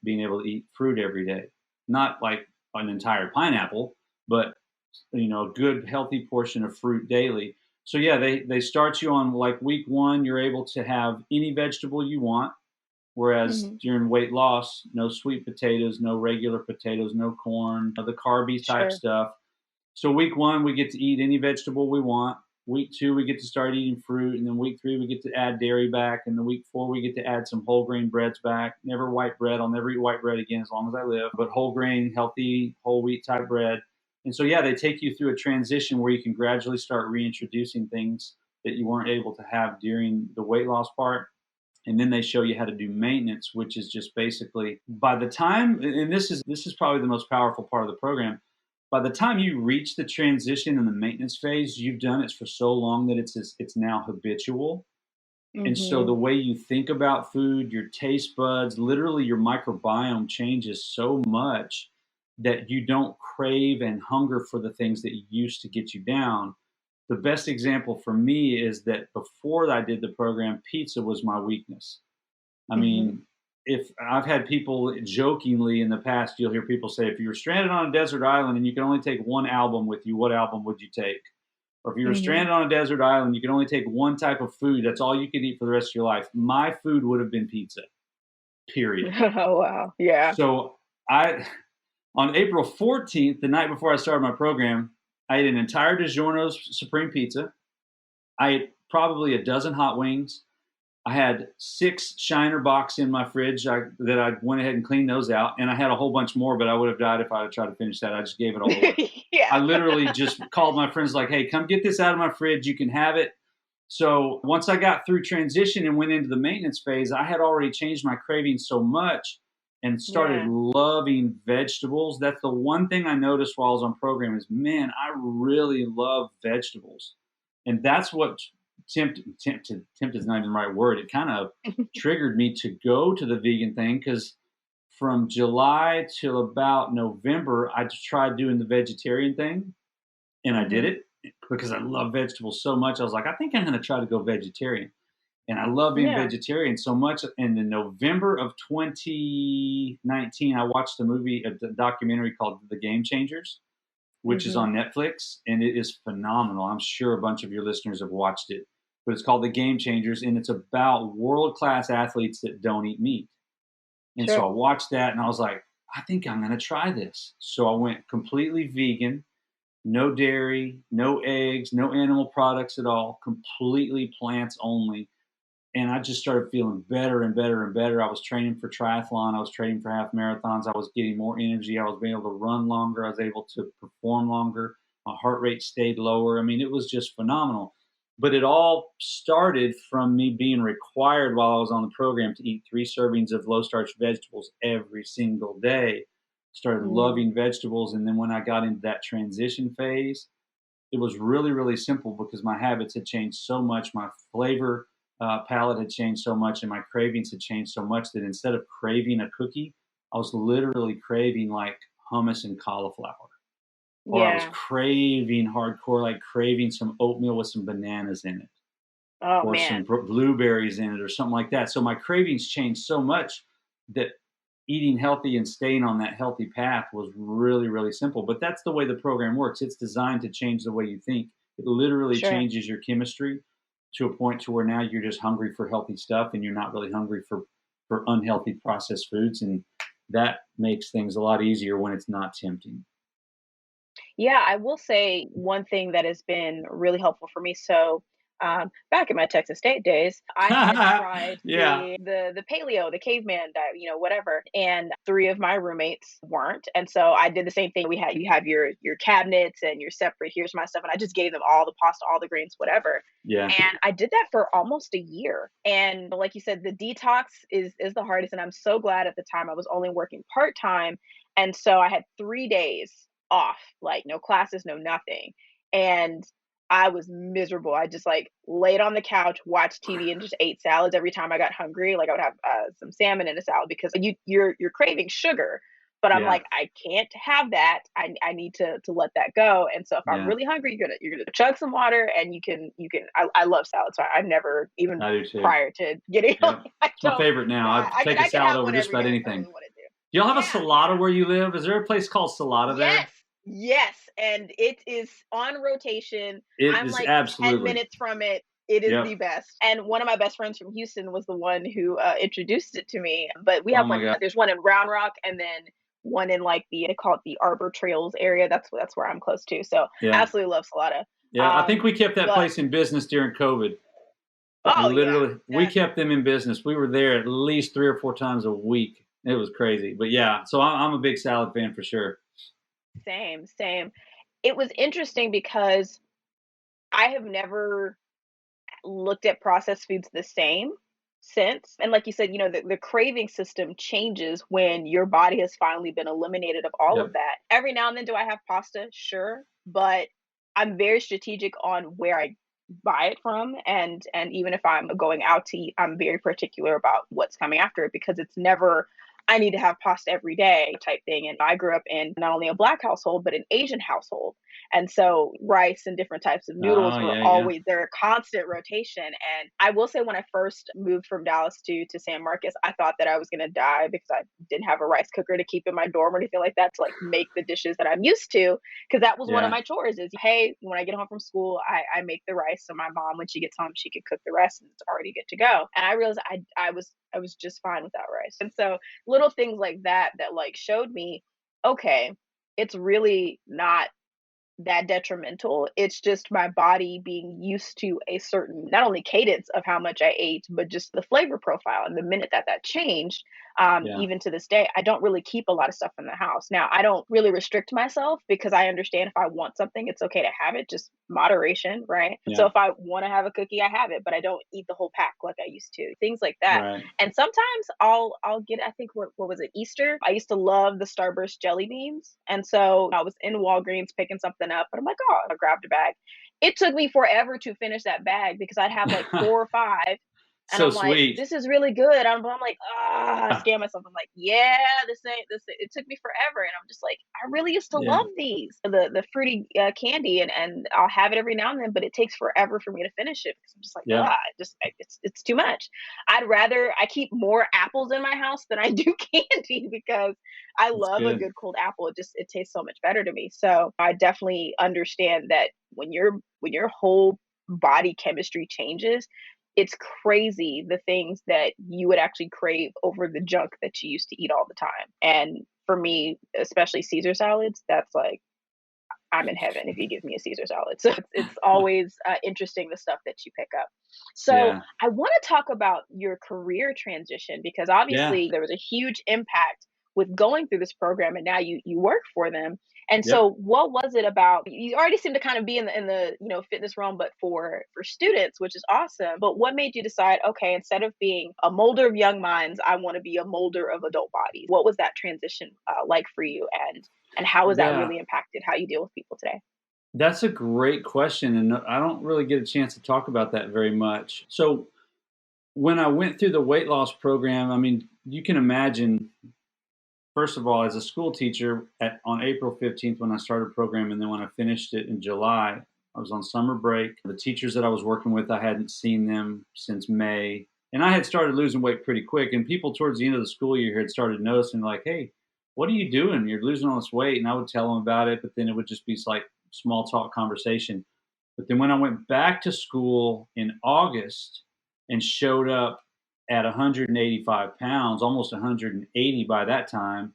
being able to eat fruit every day. Not like an entire pineapple, but a good healthy portion of fruit daily. So yeah, they start you on like week 1, you're able to have any vegetable you want. Whereas Hmm. during weight loss, no sweet potatoes, no regular potatoes, no corn, the carby type Sure. stuff. So week 1, we get to eat any vegetable we want. Week 2, we get to start eating fruit, and then week 3, we get to add dairy back, and then week 4, we get to add some whole grain breads back. Never white bread. I'll never eat white bread again as long as I live. But whole grain, healthy, whole wheat type bread. And so yeah, they take you through a transition where you can gradually start reintroducing things that you weren't able to have during the weight loss part, and then they show you how to do maintenance, which is just basically by the time, and this is probably the most powerful part of the program. By the time you reach the transition and the maintenance phase, you've done it for so long that it's now habitual. And so Hmm. the way you think about food, your taste buds, literally your microbiome changes so much that you don't crave and hunger for the things that used to get you down. The best example for me is that before I did the program, pizza was my weakness. I Hmm. mean, if I've had people jokingly in the past, you'll hear people say, if you were stranded on a desert island and you could only take one album with you, what album would you take? Or if you were Hmm. stranded on a desert island, you could only take one type of food. That's all you could eat for the rest of your life. My food would have been pizza, period. Oh, wow. Yeah. So I, on April 14th, the night before I started my program, I ate an entire DiGiorno's Supreme Pizza. I ate probably a dozen hot wings. I had 6 Shiner box in my fridge that I went ahead and cleaned those out, and I had a whole bunch more, but I would have died if I had tried to finish that. I just gave it all away. Yeah. I literally just called my friends like, "Hey, come get this out of my fridge. You can have it." So once I got through transition and went into the maintenance phase, I had already changed my cravings so much and started Yeah. loving vegetables. That's the one thing I noticed while I was on program is, man, I really love vegetables. And that's what tempt is not even the right word. It kind of triggered me to go to the vegan thing because from July till about November, I just tried doing the vegetarian thing and I did Hmm. it because I love vegetables so much. I was like, I think I'm going to try to go vegetarian. And I love being Yeah. vegetarian so much. And in November of 2019, I watched a movie, a documentary called The Game Changers, which is Hmm. on Netflix, and it is phenomenal. I'm sure a bunch of your listeners have watched it, but it's called The Game Changers, and it's about world class athletes that don't eat meat. And so I Sure. watched that, and I was like, I think I'm going to try this. So I went completely vegan, no dairy, no eggs, no animal products at all, completely plants only. And I just started feeling better and better and better. I was training for triathlon, I was training for half marathons, I was getting more energy, I was being able to run longer, I was able to perform longer, my heart rate stayed lower. I mean, it was just phenomenal. But it all started from me being required while I was on the program to eat 3 servings of low starch vegetables every single day. Started Mm. loving vegetables. And then when I got into that transition phase, it was really, really simple because my habits had changed so much. My flavor palette had changed so much, and my cravings had changed so much that instead of craving a cookie, I was literally craving like hummus and cauliflower, or I was Yeah. craving hardcore, like craving some oatmeal with some bananas in it, Oh, or some man. blueberries in it, or something like that. So my cravings changed so much that eating healthy and staying on that healthy path was really, really simple. But that's the way the program works. It's designed to change the way you think. It literally Sure. changes your chemistry to a point to where now you're just hungry for healthy stuff and you're not really hungry for unhealthy processed foods. And that makes things a lot easier when it's not tempting. Yeah, I will say one thing that has been really helpful for me. So, back in my Texas State days, I had tried Yeah, the paleo, the caveman diet, whatever. And three of my roommates weren't, and so I did the same thing. You have your cabinets and your separate. Here's my stuff, and I just gave them all the pasta, all the grains, whatever. yeah, And I did that for almost a year. And like you said, the detox is the hardest. And I'm so glad at the time I was only working part time, and so I had 3 days off, like no classes, no nothing. And I was miserable. I just like laid on the couch, watched TV, and just ate salads every time I got hungry. Like I would have some salmon in a salad because you're craving sugar. But I'm yeah, like, I can't have that. I need to let that go. And so if I'm yeah. really hungry, you're gonna chug some water, and you can. I love salad, so I've never even I do too. prior to getting Yep. I It's my don't. favorite now. I take a I can salad have over one just every about day if I anything. really want to do. Do y'all have a Yeah, Salada yeah. where you live? Is there a place called Salada there? Yes, yes, and it is on rotation. It I'm is like 10 absolutely. minutes from it. It is the Yep. best. And one of my best friends from Houston was the one who introduced it to me. But we Oh have my one. God. There's one in Round Rock, and then one in like they call it the Arbor Trails area. That's where I'm close to. So Yeah. absolutely love Salada. Yeah. I think we kept that But place in business during COVID. oh yeah, Literally, we that kept them in business. We were there at least 3 or 4 times a week. It was crazy. But yeah, so I'm a big salad fan for sure. same, same. It was interesting because I have never looked at processed foods the same since. And like you said, the craving system changes when your body has finally been eliminated of all of Yep. that. Every now and then, do I have pasta? Sure. But I'm very strategic on where I buy it from. And even if I'm going out to eat, I'm very particular about what's coming after it because it's never I need to have pasta every day type thing. And I grew up in not only a black household, but an Asian household. And so rice and different types of noodles Oh were yeah, yeah, always there, constant rotation. And I will say, when I first moved from Dallas to San Marcos, I thought that I was going to die because I didn't have a rice cooker to keep in my dorm or anything like that to like make the dishes that I'm used to. Because that was one of yeah, my chores is, hey, when I get home from school, I make the rice. So my mom, when she gets home, she can cook the rest and it's already good to go. And I realized I was just fine without rice. And so little things like that like showed me, okay, it's really not that detrimental. It's just my body being used to a certain, not only cadence of how much I ate, but just the flavor profile. And the minute that changed, yeah, even to this day, I don't really keep a lot of stuff in the house. Now, I don't really restrict myself because I understand if I want something, it's okay to have it, just moderation, right? So yeah. if I want to have a cookie, I have it, but I don't eat the whole pack like I used to. Things like that. Right. And sometimes I'll get, I think, what was it, Easter? I used to love the Starburst jelly beans. And so I was in Walgreens picking something up, and I'm like, oh, I grabbed a bag. It took me forever to finish that bag because I'd have like four or five. And So I'm like, sweet. this is really good. I'm like, I scare myself. I'm like, yeah, this ain't this. It took me forever, and I'm just like, I really used to Yeah, love these, the fruity candy, and I'll have it every now and then, but it takes forever for me to finish it because I'm just like, yeah. it's too much. I keep more apples in my house than I do candy because I That's love a good. good cold apple. It tastes so much better to me. So I definitely understand that when your whole body chemistry changes, it's crazy the things that you would actually crave over the junk that you used to eat all the time. And for me, especially Caesar salads, that's like I'm in heaven if you give me a Caesar salad. So it's always interesting the stuff that you pick up. So Yeah, I want to talk about your career transition because yeah, obviously there was a huge impact with going through this program, and now you work for them. And yep. so, what was it about? You already seem to kind of be in the fitness realm, but for students, which is awesome. But what made you decide, okay, instead of being a molder of young minds, I want to be a molder of adult bodies? What was that transition like for you, and how has that Yeah. really impacted how you deal with people today? That's a great question, and I don't really get a chance to talk about that very much. So, when I went through the weight loss program, I mean, you can imagine, first of all, as a school teacher on April 15th when I started the program, and then when I finished it in July, I was on summer break. The teachers that I was working with, I hadn't seen them since May. And I had started losing weight pretty quick. And people towards the end of the school year had started noticing, like, hey, what are you doing? You're losing all this weight. And I would tell them about it, but then it would just be like small talk conversation. But then when I went back to school in August and showed up at 185 pounds, almost 180 by that time,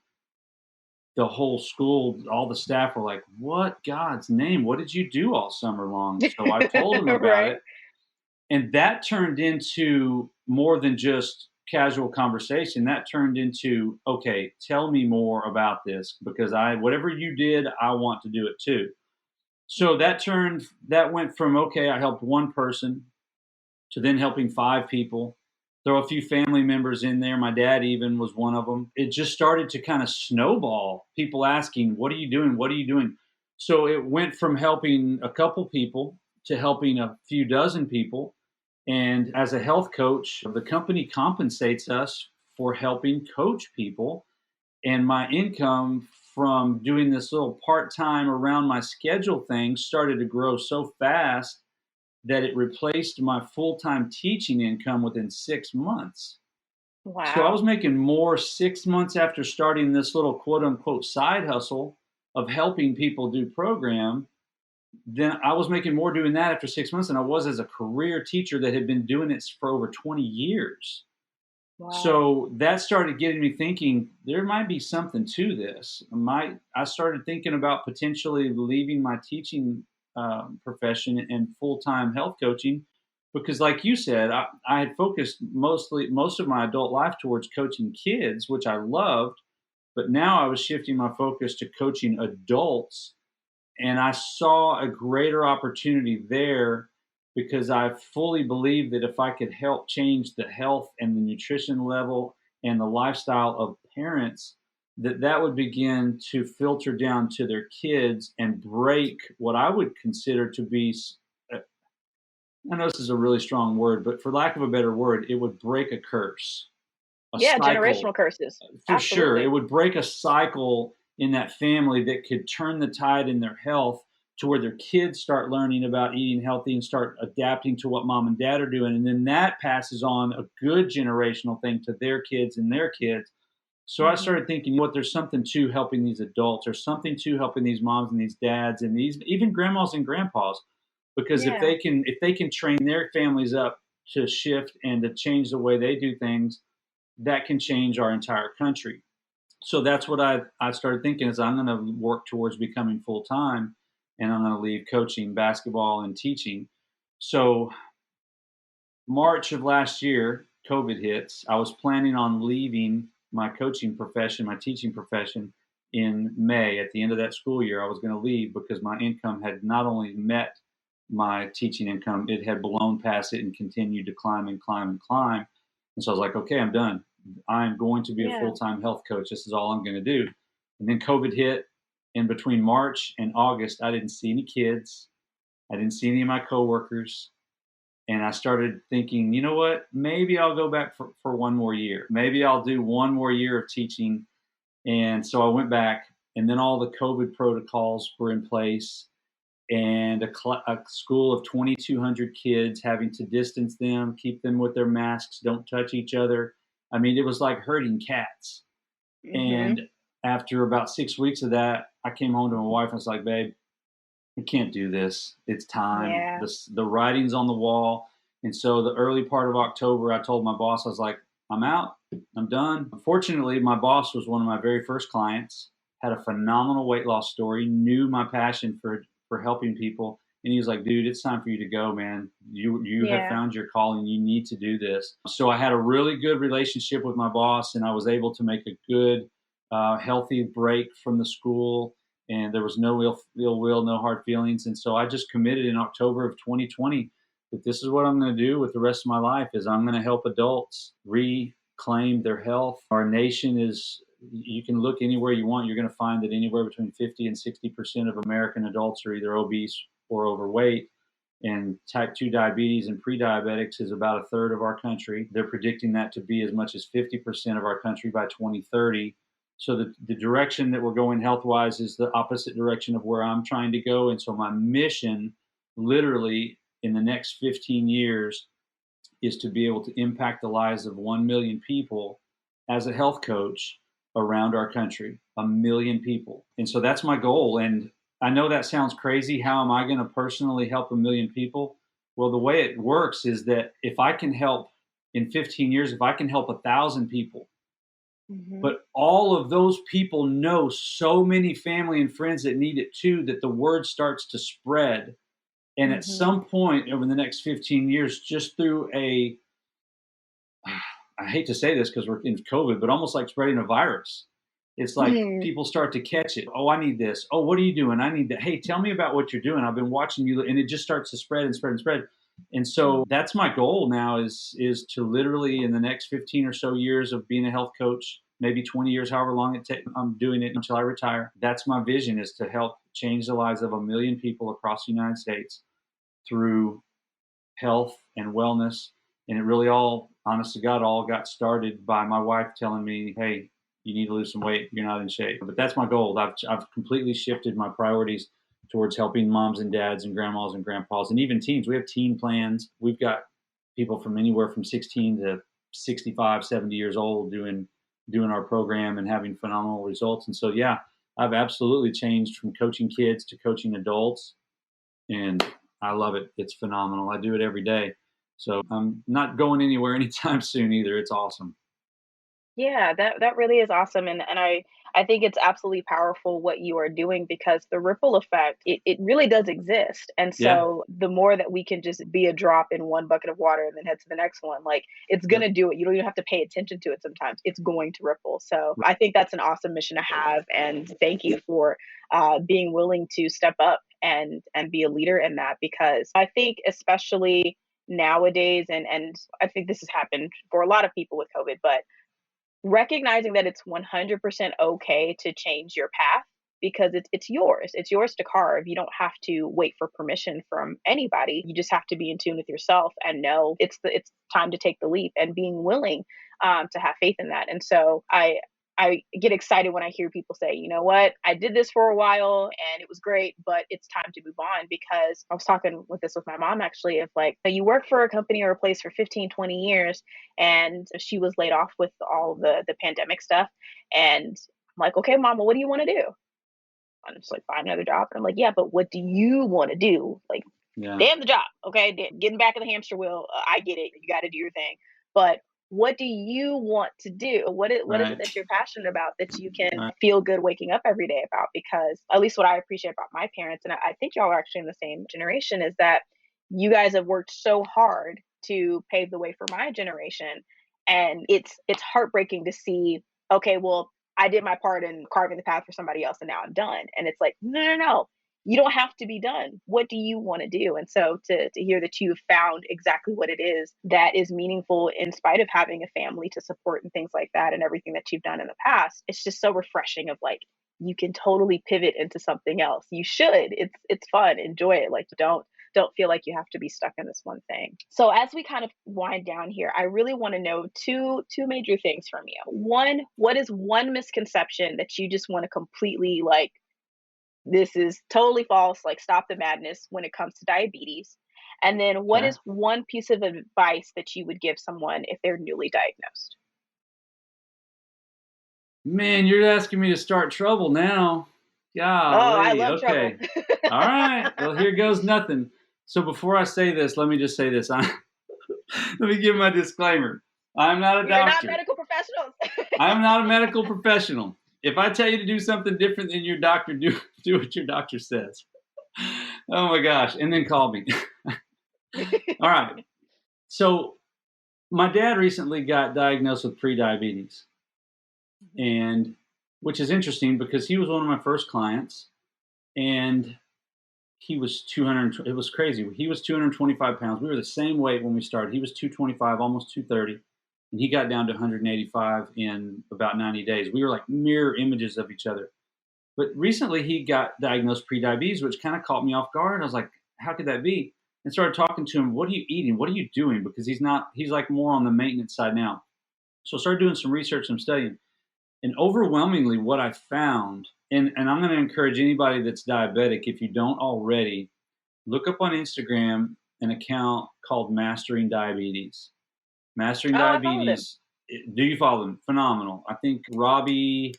the whole school, all the staff were like, "What God's name? What did you do all summer long?" So I told them about Right. it, and that turned into more than just casual conversation. That turned into, "Okay, tell me more about this because I whatever you did, I want to do it too." So that went from, okay, I helped one person to then helping 5 people. Throw a few family members in there. My dad even was one of them. It just started to kind of snowball. People asking, "What are you doing? What are you doing?" So it went from helping a couple people to helping a few dozen people. And as a health coach, the company compensates us for helping coach people. And my income from doing this little part-time around my schedule thing started to grow so fast that it replaced my full-time teaching income within 6 months. So I was Wow. making more 6 months after starting this little quote unquote side hustle of helping people do program than I was making more doing that after 6 months than I was as a career teacher that had been doing it for over 20 years. Wow. So that started getting me thinking there might be something to this. I started thinking about potentially leaving my teaching profession and full time health coaching because, like you said, I had focused most of my adult life towards coaching kids, which I loved, but now I was shifting my focus to coaching adults, and I saw a greater opportunity there because I fully believe that if I could help change the health and the nutrition level and the lifestyle of parents, that would begin to filter down to their kids and break what I would consider to be, uh, I know this is a really strong word, but for lack of a better word, it would break a curse, a Yeah, cycle. generational curses. For sure, it Absolutely. would break a cycle in that family that could turn the tide in their health to where their kids start learning about eating healthy and start adapting to what mom and dad are doing. And then that passes on a good generational thing to their kids and their kids. So I Mhm. started thinking, what, there's something to helping these adults, or something to helping these moms and these dads and these even grandmas and grandpas. Because Yeah. if they can train their families up to shift and to change the way they do things, that can change our entire country. So that's what I started thinking is I'm going to work towards becoming full time, and I'm going to leave coaching basketball and teaching. So March of last year, COVID hits. I was planning on leaving my coaching profession, my teaching profession in May. At the end of that school year, I was going to leave because my income had not only met my teaching income, it had blown past it and continued to climb and climb and climb. And so I was like, okay, I'm done. I'm going to be a Yeah. full time health coach. This is all I'm going to do. And then COVID hit. In between March and August, I didn't see any kids. I didn't see any of my coworkers, and I started thinking, you know what? Maybe I'll go back for one more year. Maybe I'll do one more year of teaching. And so I went back, and then all the COVID protocols were in place, and a school of 2,200 kids having to distance them, keep them with their masks, don't touch each other. I mean, it was like herding cats. Mhm. And after about 6 weeks of that, I came home to my wife and was like, babe, we can't do this. It's time. Yeah. The writing's on the wall. And so the early part of October, I told my boss, I was like, I'm out. I'm done. Unfortunately, my boss was one of my very first clients, had a phenomenal weight loss story, knew my passion for helping people. And he was like, dude, it's time for you to go, man. You have Yeah. found your calling. You need to do this. So I had a really good relationship with my boss, and I was able to make a good, healthy break from the school, and there was no ill will, no hard feelings. And so I just committed in October of 2020 that this is what I'm going to do with the rest of my life is I'm going to help adults reclaim their health. Our nation is, you can look anywhere you want, you're going to find that anywhere between 50 and 60% of American adults are either obese or overweight. And type 2 diabetes and pre-diabetics is about a third of our country. They're predicting that to be as much as 50% of our country by 2030. So the direction that we're going health wise is the opposite direction of where I'm trying to go. And so my mission, literally, in the next 15 years, is to be able to impact the lives of 1 million people as a health coach around our country, 1 million people. And so that's my goal. And I know that sounds crazy. How am I going to personally help 1 million people? Well, the way it works is that if I can help in 15 years, if I can help 1,000 people, Hmm. But all of those people know so many family and friends that need it too, that the word starts to spread. And at Hmm. some point over the next 15 years, just through I hate to say this because we're in COVID, but almost like spreading a virus. It's like people start to catch it. Oh, I need this. Oh, what are you doing? I need that. Hey, tell me about what you're doing. I've been watching you, and it just starts to spread and spread and spread. And so that's my goal now is to literally in the next 15 or so years of being a health coach, maybe 20 years, however long it takes, I'm doing it until I retire. That's my vision, is to help change the lives of 1 million people across the United States through health and wellness. And it really all, honest to God, all got started by my wife telling me, hey, you need to lose some weight. You're not in shape. But that's my goal. I've completely shifted my priorities towards helping moms and dads and grandmas and grandpas and even teens. We have teen plans. We've got people from anywhere from 16 to 65, 70 years old doing our program and having phenomenal results. And so, yeah, I've absolutely changed from coaching kids to coaching adults. And I love it. It's phenomenal. I do it every day. So I'm not going anywhere anytime soon either. It's awesome. Yeah, that really is awesome, and I think it's absolutely powerful what you are doing because the ripple effect, it really does exist. And Yeah. so the more that we can just be a drop in one bucket of water and then head to the next one, like it's Yep. gonna do it. You don't even have to pay attention to it sometimes. It's going to ripple. So I think that's an awesome mission to have, and thank you for being willing to step up and be a leader in that because I think especially nowadays, and I think this has happened for a lot of people with COVID, but recognizing that it's 100% okay to change your path because it's yours. It's yours to carve. You don't have to wait for permission from anybody. You just have to be in tune with yourself and know it's time to take the leap and being willing to have faith in that. And so I get excited when I hear people say, you know what, I did this for a while and it was great, but it's time to move on. Because I was talking with this with my mom actually, of like, you work for a company or a place for 15, 20 years, and she was laid off with all the pandemic stuff. And I'm like, okay, mom, well, what do you want to do? I'm just like, find another job. And I'm like, yeah, but what do you want to do? Like, Yeah. damn the job, okay? Getting back in the hamster wheel, I get it. You got to do your thing, but what do you want to do? What is it Right. that you're passionate about that you can Right. feel good waking up every day about? Because at least what I appreciate about my parents, and I think y'all are actually in the same generation, is that you guys have worked so hard to pave the way for my generation, and it's heartbreaking to see. Okay, well, I did my part in carving the path for somebody else, and now I'm done. And it's like, no, no, no, you don't have to be done. What do you want to do? And so to hear that you've found exactly what it is that is meaningful in spite of having a family to support and things like that and everything that you've done in the past, it's just so refreshing of like you can totally pivot into something else. You should. It's fun. Enjoy it. Like don't feel like you have to be stuck in this one thing. So as we kind of wind down here, I really want to know two major things from you. One, what is one misconception that you just want to completely like, this is totally false, like stop the madness when it comes to diabetes? And then what Okay. is one piece of advice that you would give someone if they're newly diagnosed? Man, you're asking me to start trouble now. Oh, I Golly. love trouble. Okay. All right. Well, here goes nothing. So before I say this, let me just say this. Let me give my disclaimer. I'm not a We are not doctor. medical professionals. I'm not a medical professional. If I tell you to do something different than your doctor, do what your doctor says. Oh my gosh. And then call me. All right. So my dad recently got diagnosed with prediabetes, and which is interesting because he was one of my first clients, and he was 200. It was crazy. He was 225 pounds. We were the same weight when we started. He was 225, almost 230, and he got down to 185 in about 90 days. We were like mirror images of each other. But recently he got diagnosed prediabetes, which kind of caught me off guard. I was like, how could that be? And started talking to him. What are you eating? What are you doing? Because he's like more on the maintenance side now. So I started doing some research, some studying. And overwhelmingly, what I found, and I'm going to encourage anybody that's diabetic, if you don't already, look up on Instagram an account called Mastering Diabetes. Mastering Oh, I follow them. Diabetes. Do you follow them? Phenomenal. I think Robbie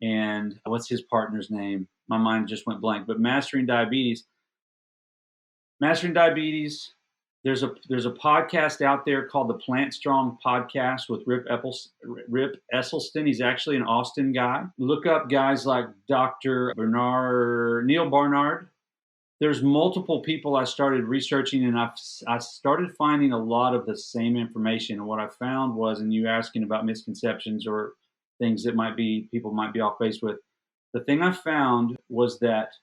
and what's his partner's name? My mind just went blank. But Mastering Diabetes There's a podcast out there called the Plant Strong Podcast with Rip Esselstyn. He's actually an Austin guy. Look up guys like Dr. Neil Barnard. There's multiple people I started researching, and I started finding a lot of the same information. And what I found was, and you asking about misconceptions or things that people might be off base with, the thing I found was that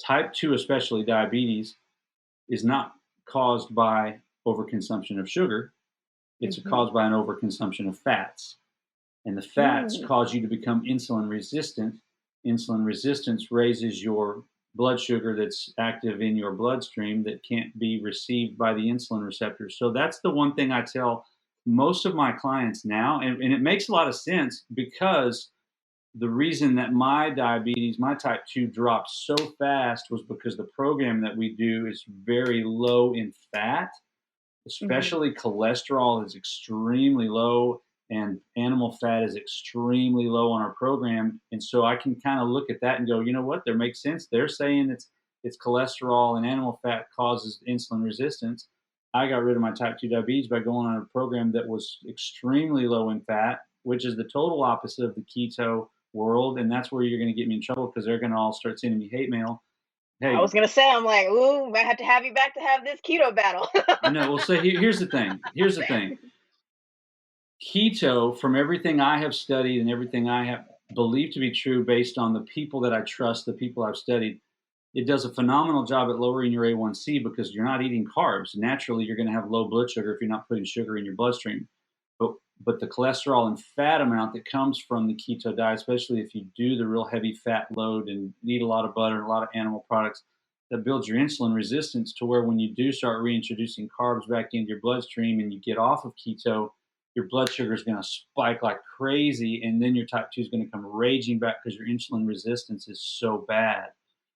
type 2, especially diabetes, is not caused by overconsumption of sugar. It's caused by an overconsumption of fats. And the fats cause you to become insulin resistant. Insulin resistance raises your blood sugar that's active in your bloodstream that can't be received by the insulin receptors. So that's the one thing I tell most of my clients now. And it makes a lot of sense, because the reason that my diabetes, my type 2, dropped so fast was because the program that we do is very low in fat, especially cholesterol is extremely low, and animal fat is extremely low on our program. And so I can kind of look at that and go, you know what, there makes sense. They're saying it's cholesterol and animal fat causes insulin resistance. I got rid of my type 2 diabetes by going on a program that was extremely low in fat, which is the total opposite of the keto world. And that's where you're going to get me in trouble, because they're going to all start sending me hate mail. Hey, I was gonna say, I'm like, ooh, might have to have you back to have this keto battle. I know. Well, so here's the thing. Keto, from everything I have studied and everything I have believed to be true based on the people that I trust, the people I've studied, it does a phenomenal job at lowering your A1C, because you're not eating carbs. Naturally, you're going to have low blood sugar if you're not putting sugar in your bloodstream. But the cholesterol and fat amount that comes from the keto diet, especially if you do the real heavy fat load and eat a lot of butter and a lot of animal products, that builds your insulin resistance, to where when you do start reintroducing carbs back into your bloodstream and you get off of keto, your blood sugar is going to spike like crazy, and then your type 2 is going to come raging back because your insulin resistance is so bad.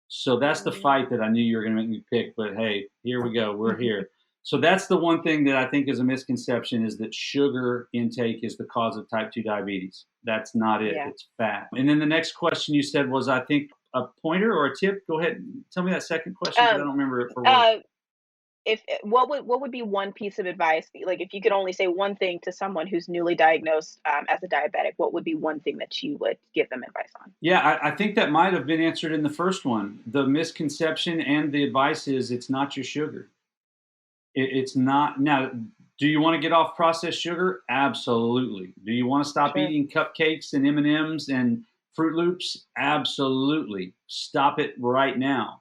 So that's the fight that I knew you were going to make me pick. But hey, here we go. We're here. So that's the one thing that I think is a misconception, is that sugar intake is the cause of type 2 diabetes. That's not it. Yeah. It's fat. And then the next question you said was, I think, a pointer or a tip. Go ahead and tell me that second question, because I don't remember it for what. What would be one piece of advice, like if you could only say one thing to someone who's newly diagnosed as a diabetic, what would be one thing that you would give them advice on? Yeah, I think that might have been answered in the first one. The misconception and the advice is, it's not your sugar. It's not. Now, do you want to get off processed sugar? Absolutely. Do you want to stop eating cupcakes and M&Ms and Fruit Loops? Absolutely. Stop it right now.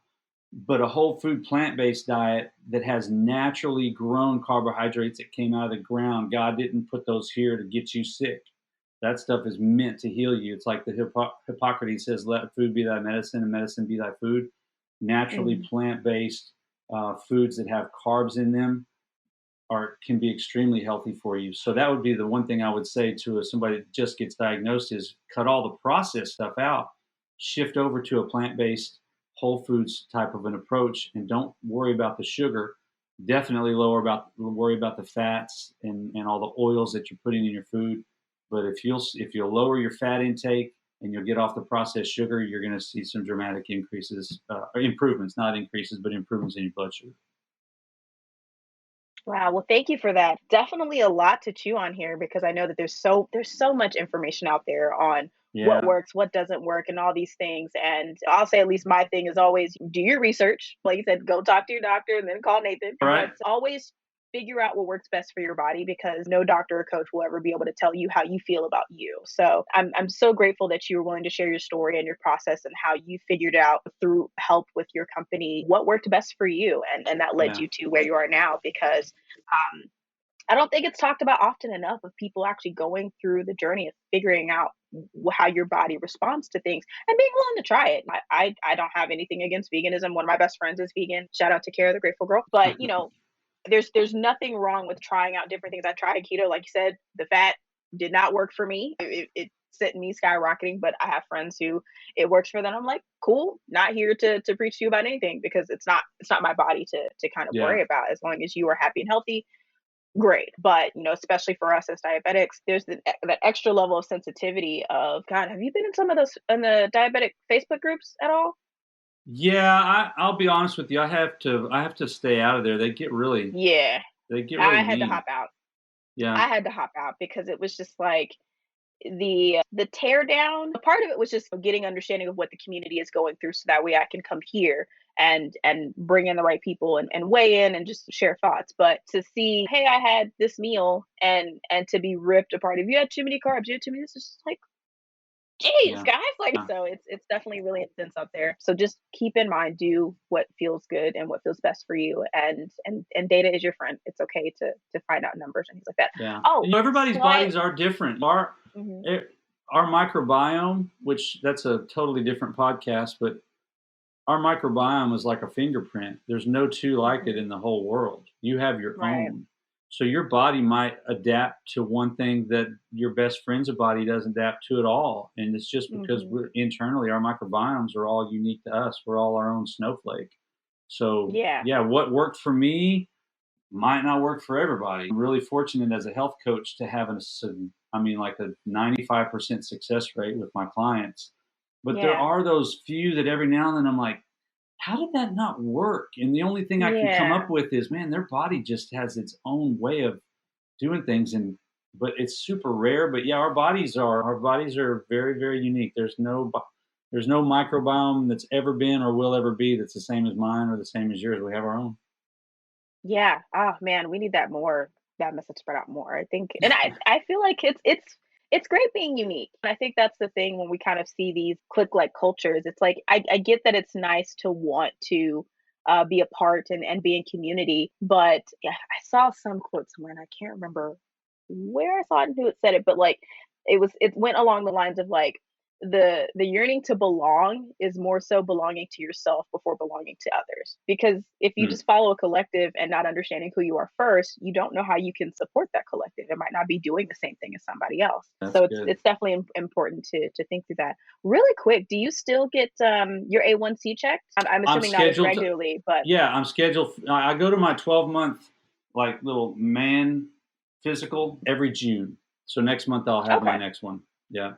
But a whole food plant-based diet that has naturally grown carbohydrates that came out of the ground, God didn't put those here to get you sick. That stuff is meant to heal you. It's like the Hippocrates says, let food be thy medicine and medicine be thy food. Naturally plant-based foods that have carbs in them can be extremely healthy for you. So that would be the one thing I would say to somebody that just gets diagnosed, is cut all the processed stuff out, shift over to a plant-based whole foods type of an approach, and don't worry about the sugar. Definitely worry about the fats and all the oils that you're putting in your food. But if you'll lower your fat intake and you'll get off the processed sugar, you're going to see some dramatic improvements, not increases, but improvements in your blood sugar. Wow. Well, thank you for that. Definitely a lot to chew on here, because I know that there's so much information out there on what works, what doesn't work, and all these things. And I'll say, at least my thing is always do your research. Like you said, go talk to your doctor and then call Nathan. Right. But always figure out what works best for your body, because no doctor or coach will ever be able to tell you how you feel about you. So I'm so grateful that you were willing to share your story and your process and how you figured out, through help with your company, what worked best for you. And that led you to where you are now, because I don't think it's talked about often enough, of people actually going through the journey of figuring out how your body responds to things and being willing to try it. I don't have anything against veganism. One of my best friends is vegan. Shout out to Kara, the Grateful Girl. But there's nothing wrong with trying out different things. I tried keto, like you said, the fat did not work for me. It sent me skyrocketing, but I have friends who it works for them. I'm like, cool, not here to preach to you about anything, because it's not my body to kind of worry about. As long as you are happy and healthy, great. But especially for us as diabetics, there's that extra level of sensitivity of, God, have you been in some of those in the diabetic Facebook groups at all? Yeah, I'll be honest with you. I have to stay out of there. Yeah, They get really I had to mean. hop out. Yeah, I had to hop out because it was just like the tear down. Part of it was just getting understanding of what the community is going through, so that way I can come here and bring in the right people and weigh in and just share thoughts. But to see, hey, I had this meal and to be ripped apart. If you had too many carbs, you had too many. This is just like, geez, yeah, guys, like, yeah, so it's definitely really intense out there. So just keep in mind, do what feels good and what feels best for you, and data is your friend. It's okay to find out numbers and things like that. yeah. Oh, Everybody's slight. bodies are different. Mhm. Eh, our microbiome, which that's a totally different podcast, but our microbiome is like a fingerprint. There's no two like it Mhm. in the whole world. You have your Right. own. So your body might adapt to one thing that your best friend's body doesn't adapt to at all. And it's just because Mhm. we're internally, our microbiomes are all unique to us. We're all our own snowflake. So Yeah. yeah, what worked for me might not work for everybody. I'm really fortunate as a health coach to have like a 95% success rate with my clients. But there Yeah. are those few that every now and then I'm like, how did that not work? And the only thing I can come up Yeah. with is, man, their body just has its own way of doing things, and but it's super rare. But yeah, our bodies are very very unique. There's no microbiome that's ever been or will ever be that's the same as mine or the same as yours. We have our own. Yeah. Oh man, we need that message spread out more. I think, and I feel like it's great being unique. And I think that's the thing when we kind of see these click like cultures. It's like I get that it's nice to want to be a part and be in community, but yeah, I saw some quote somewhere and I can't remember where I saw it and who it said it, but like it went along the lines of like the yearning to belong is more so belonging to yourself before belonging to others, because if you Hmm, just follow a collective and not understanding who you are first, you don't know how you can support that collective. It might not be doing the same thing as somebody else, that's so good. it's definitely important to think through that. Really quick, do you still get your A1C checked? I'm I'm assuming not as scheduled to. regularly, but Yeah, I'm scheduled. I go to my 12-month like little man physical every June. So next month I'll have my okay. next one. Yeah.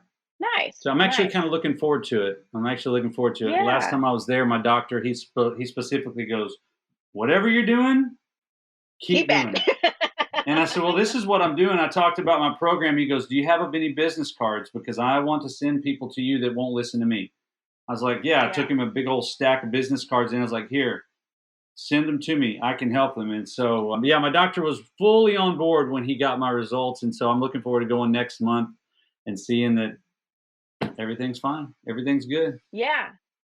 Nice, So I'm actually nice. kind of looking forward to it. I'm actually looking forward to it. Last Yeah. time I was there, my doctor he specifically goes, "Whatever you're doing, keep Keep doing it." at. And I said, "Well, this is what I'm doing." I talked about my program. He goes, "Do you have any business cards? Because I want to send people to you that won't listen to me." I was like, "Yeah." I took Yeah. him a big old stack of business cards, and I was like, "Here, send them to me. I can help them." And so, yeah, my doctor was fully on board when he got my results, and so I'm looking forward to going next month and seeing that everything's fine, everything's good. Yeah.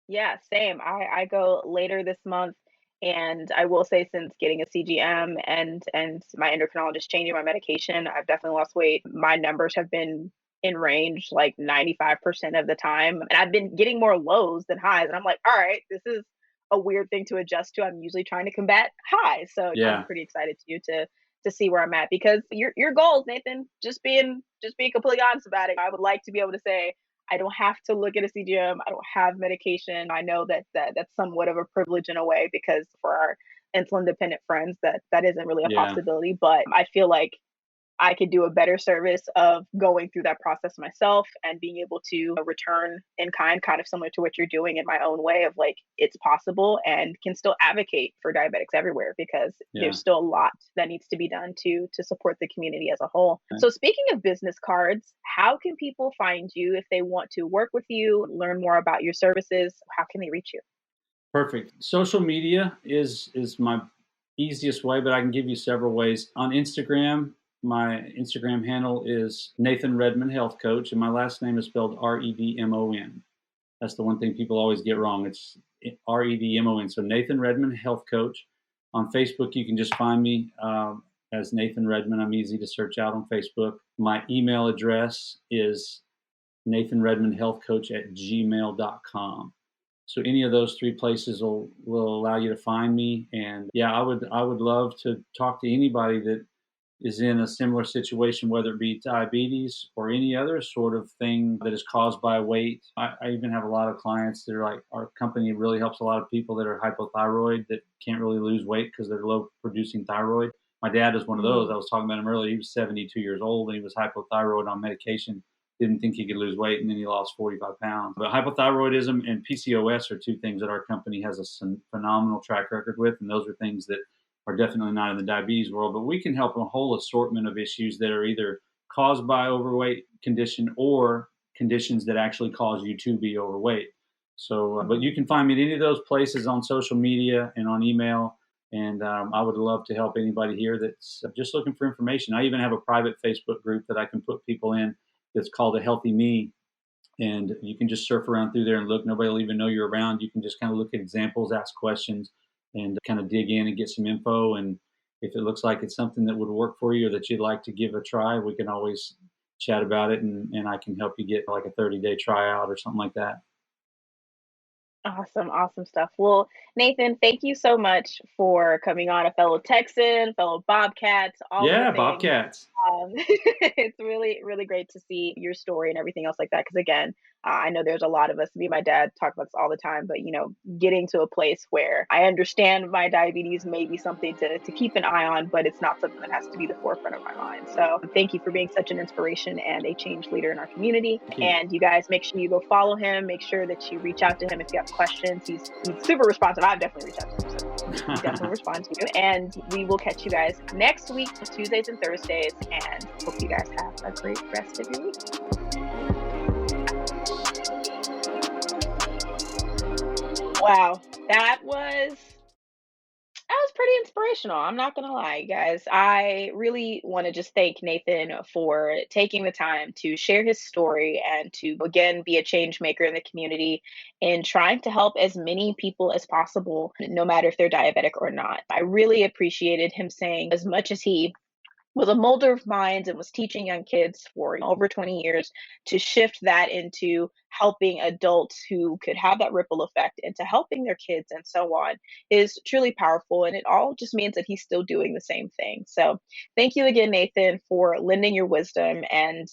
Yeah, same. I go later this month, and I will say since getting a CGM and my endocrinologist changing my medication, I've definitely lost weight. My numbers have been in range like 95% of the time, and I've been getting more lows than highs. And I'm like, all right, this is a weird thing to adjust to. I'm usually trying to combat highs, so I'm Yeah, pretty excited to see where I'm at, because your goals, Nathan. Just being completely honest about it. I would like to be able to say I don't have to look at a CGM. I don't have medication. I know that's somewhat of a privilege in a way, because for our insulin dependent friends that isn't really a yeah, possibility. But I feel like I could do a better service of going through that process myself and being able to return in kind of similar to what you're doing in my own way of like, it's possible, and can still advocate for diabetics everywhere, because yeah. there's still a lot that needs to be done to support the community as a whole. So speaking of business cards, how can people find you if they want to work with you, learn more about your services? How can they reach you? Perfect. Social media is my easiest way, but I can give you several ways. On Instagram, my Instagram handle is Nathan Redmond Health Coach, and my last name is spelled Redmon. That's the one thing people always get wrong. It's Redmon. So Nathan Redmond Health Coach. On Facebook, you can just find me as Nathan Redmond. I'm easy to search out on Facebook. My email address is Nathan Redmond Health Coach at gmail.com. So any of those three places will allow you to find me. And yeah, I would love to talk to anybody that is in a similar situation, whether it be diabetes or any other sort of thing that is caused by weight. I even have a lot of clients that are like, our company really helps a lot of people that are hypothyroid that can't really lose weight because they're low producing thyroid. My dad is one of those. Mm, I was talking about him earlier. He was 72 years old and he was hypothyroid on medication didn't think he could lose weight, and then he lost 45 pounds. But hypothyroidism and PCOS are two things that our company has a phenomenal track record with, and those are things that are definitely not in the diabetes world. But we can help a whole assortment of issues that are either caused by overweight condition or conditions that actually cause you to be overweight. So, but you can find me at any of those places on social media and on email. And I would love to help anybody here that's just looking for information. I even have a private Facebook group that I can put people in that's called A Healthy Me. And you can just surf around through there and look. Nobody will even know you're around. You can just kind of look at examples, ask questions, and kind of dig in and get some info. And if it looks like it's something that would work for you or that you'd like to give a try, we can always chat about it. And I can help you get like a 30-day tryout or something like that. Awesome, awesome stuff. Well, Nathan, thank you so much for coming on, a fellow Texan, fellow Bobcats, all of the Yeah, things. Bobcats. It's really, really great to see your story and everything else like that. Because again, I know there's a lot of us, me and my dad talk about this all the time, but getting to a place where I understand my diabetes may be something to keep an eye on, but it's not something that has to be the forefront of my mind. So thank you for being such an inspiration and a change leader in our community. And you guys make sure you go follow him. Make sure that you reach out to him if you have questions. He's super responsive. I've definitely reached out to him. So he definitely respond to you. And we will catch you guys next week, Tuesdays and Thursdays. And hope you guys have a great rest of your week. Wow, that was pretty inspirational. I'm not gonna lie, guys. I really want to just thank Nathan for taking the time to share his story and to again be a change maker in the community and trying to help as many people as possible, no matter if they're diabetic or not. I really appreciated him saying as much as he was a molder of minds and was teaching young kids for over 20 years to shift that into helping adults who could have that ripple effect into helping their kids and so on is truly powerful. And it all just means that he's still doing the same thing. So thank you again, Nathan, for lending your wisdom and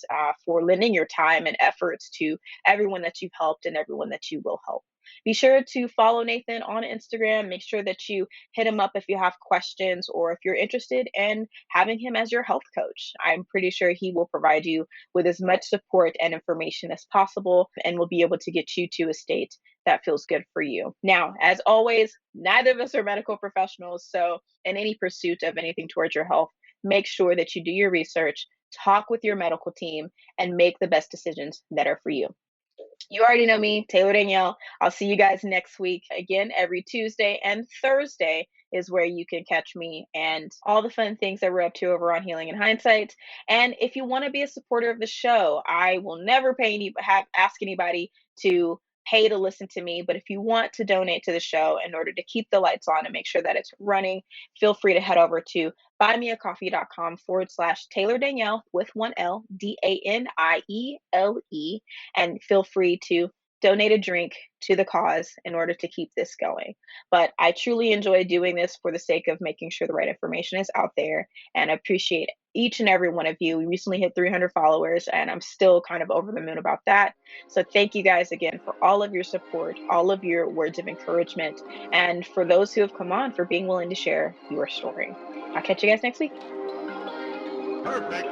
for lending your time and efforts to everyone that you've helped and everyone that you will help. Be sure to follow Nathan on Instagram. Make sure that you hit him up if you have questions or if you're interested in having him as your health coach. I'm pretty sure he will provide you with as much support and information as possible and will be able to get you to a state that feels good for you. Now, as always, neither of us are medical professionals. So, in any pursuit of anything towards your health, make sure that you do your research, talk with your medical team, and make the best decisions that are for you. You already know me, Taylor Danielle. I'll see you guys next week. Again, every Tuesday and Thursday is where you can catch me and all the fun things that we're up to over on Healing in Hindsight. And if you want to be a supporter of the show, I will never ask anybody to pay to listen to me. But if you want to donate to the show in order to keep the lights on and make sure that it's running, feel free to head over to buymeacoffee.com/Taylor Danielle with one L, DANIELE, and feel free to donate a drink to the cause in order to keep this going. But I truly enjoy doing this for the sake of making sure the right information is out there, and I appreciate each and every one of you. We recently hit 300 followers, and I'm still kind of over the moon about that. So thank you guys again for all of your support, all of your words of encouragement, and for those who have come on for being willing to share your story. I'll catch you guys next week. Perfect.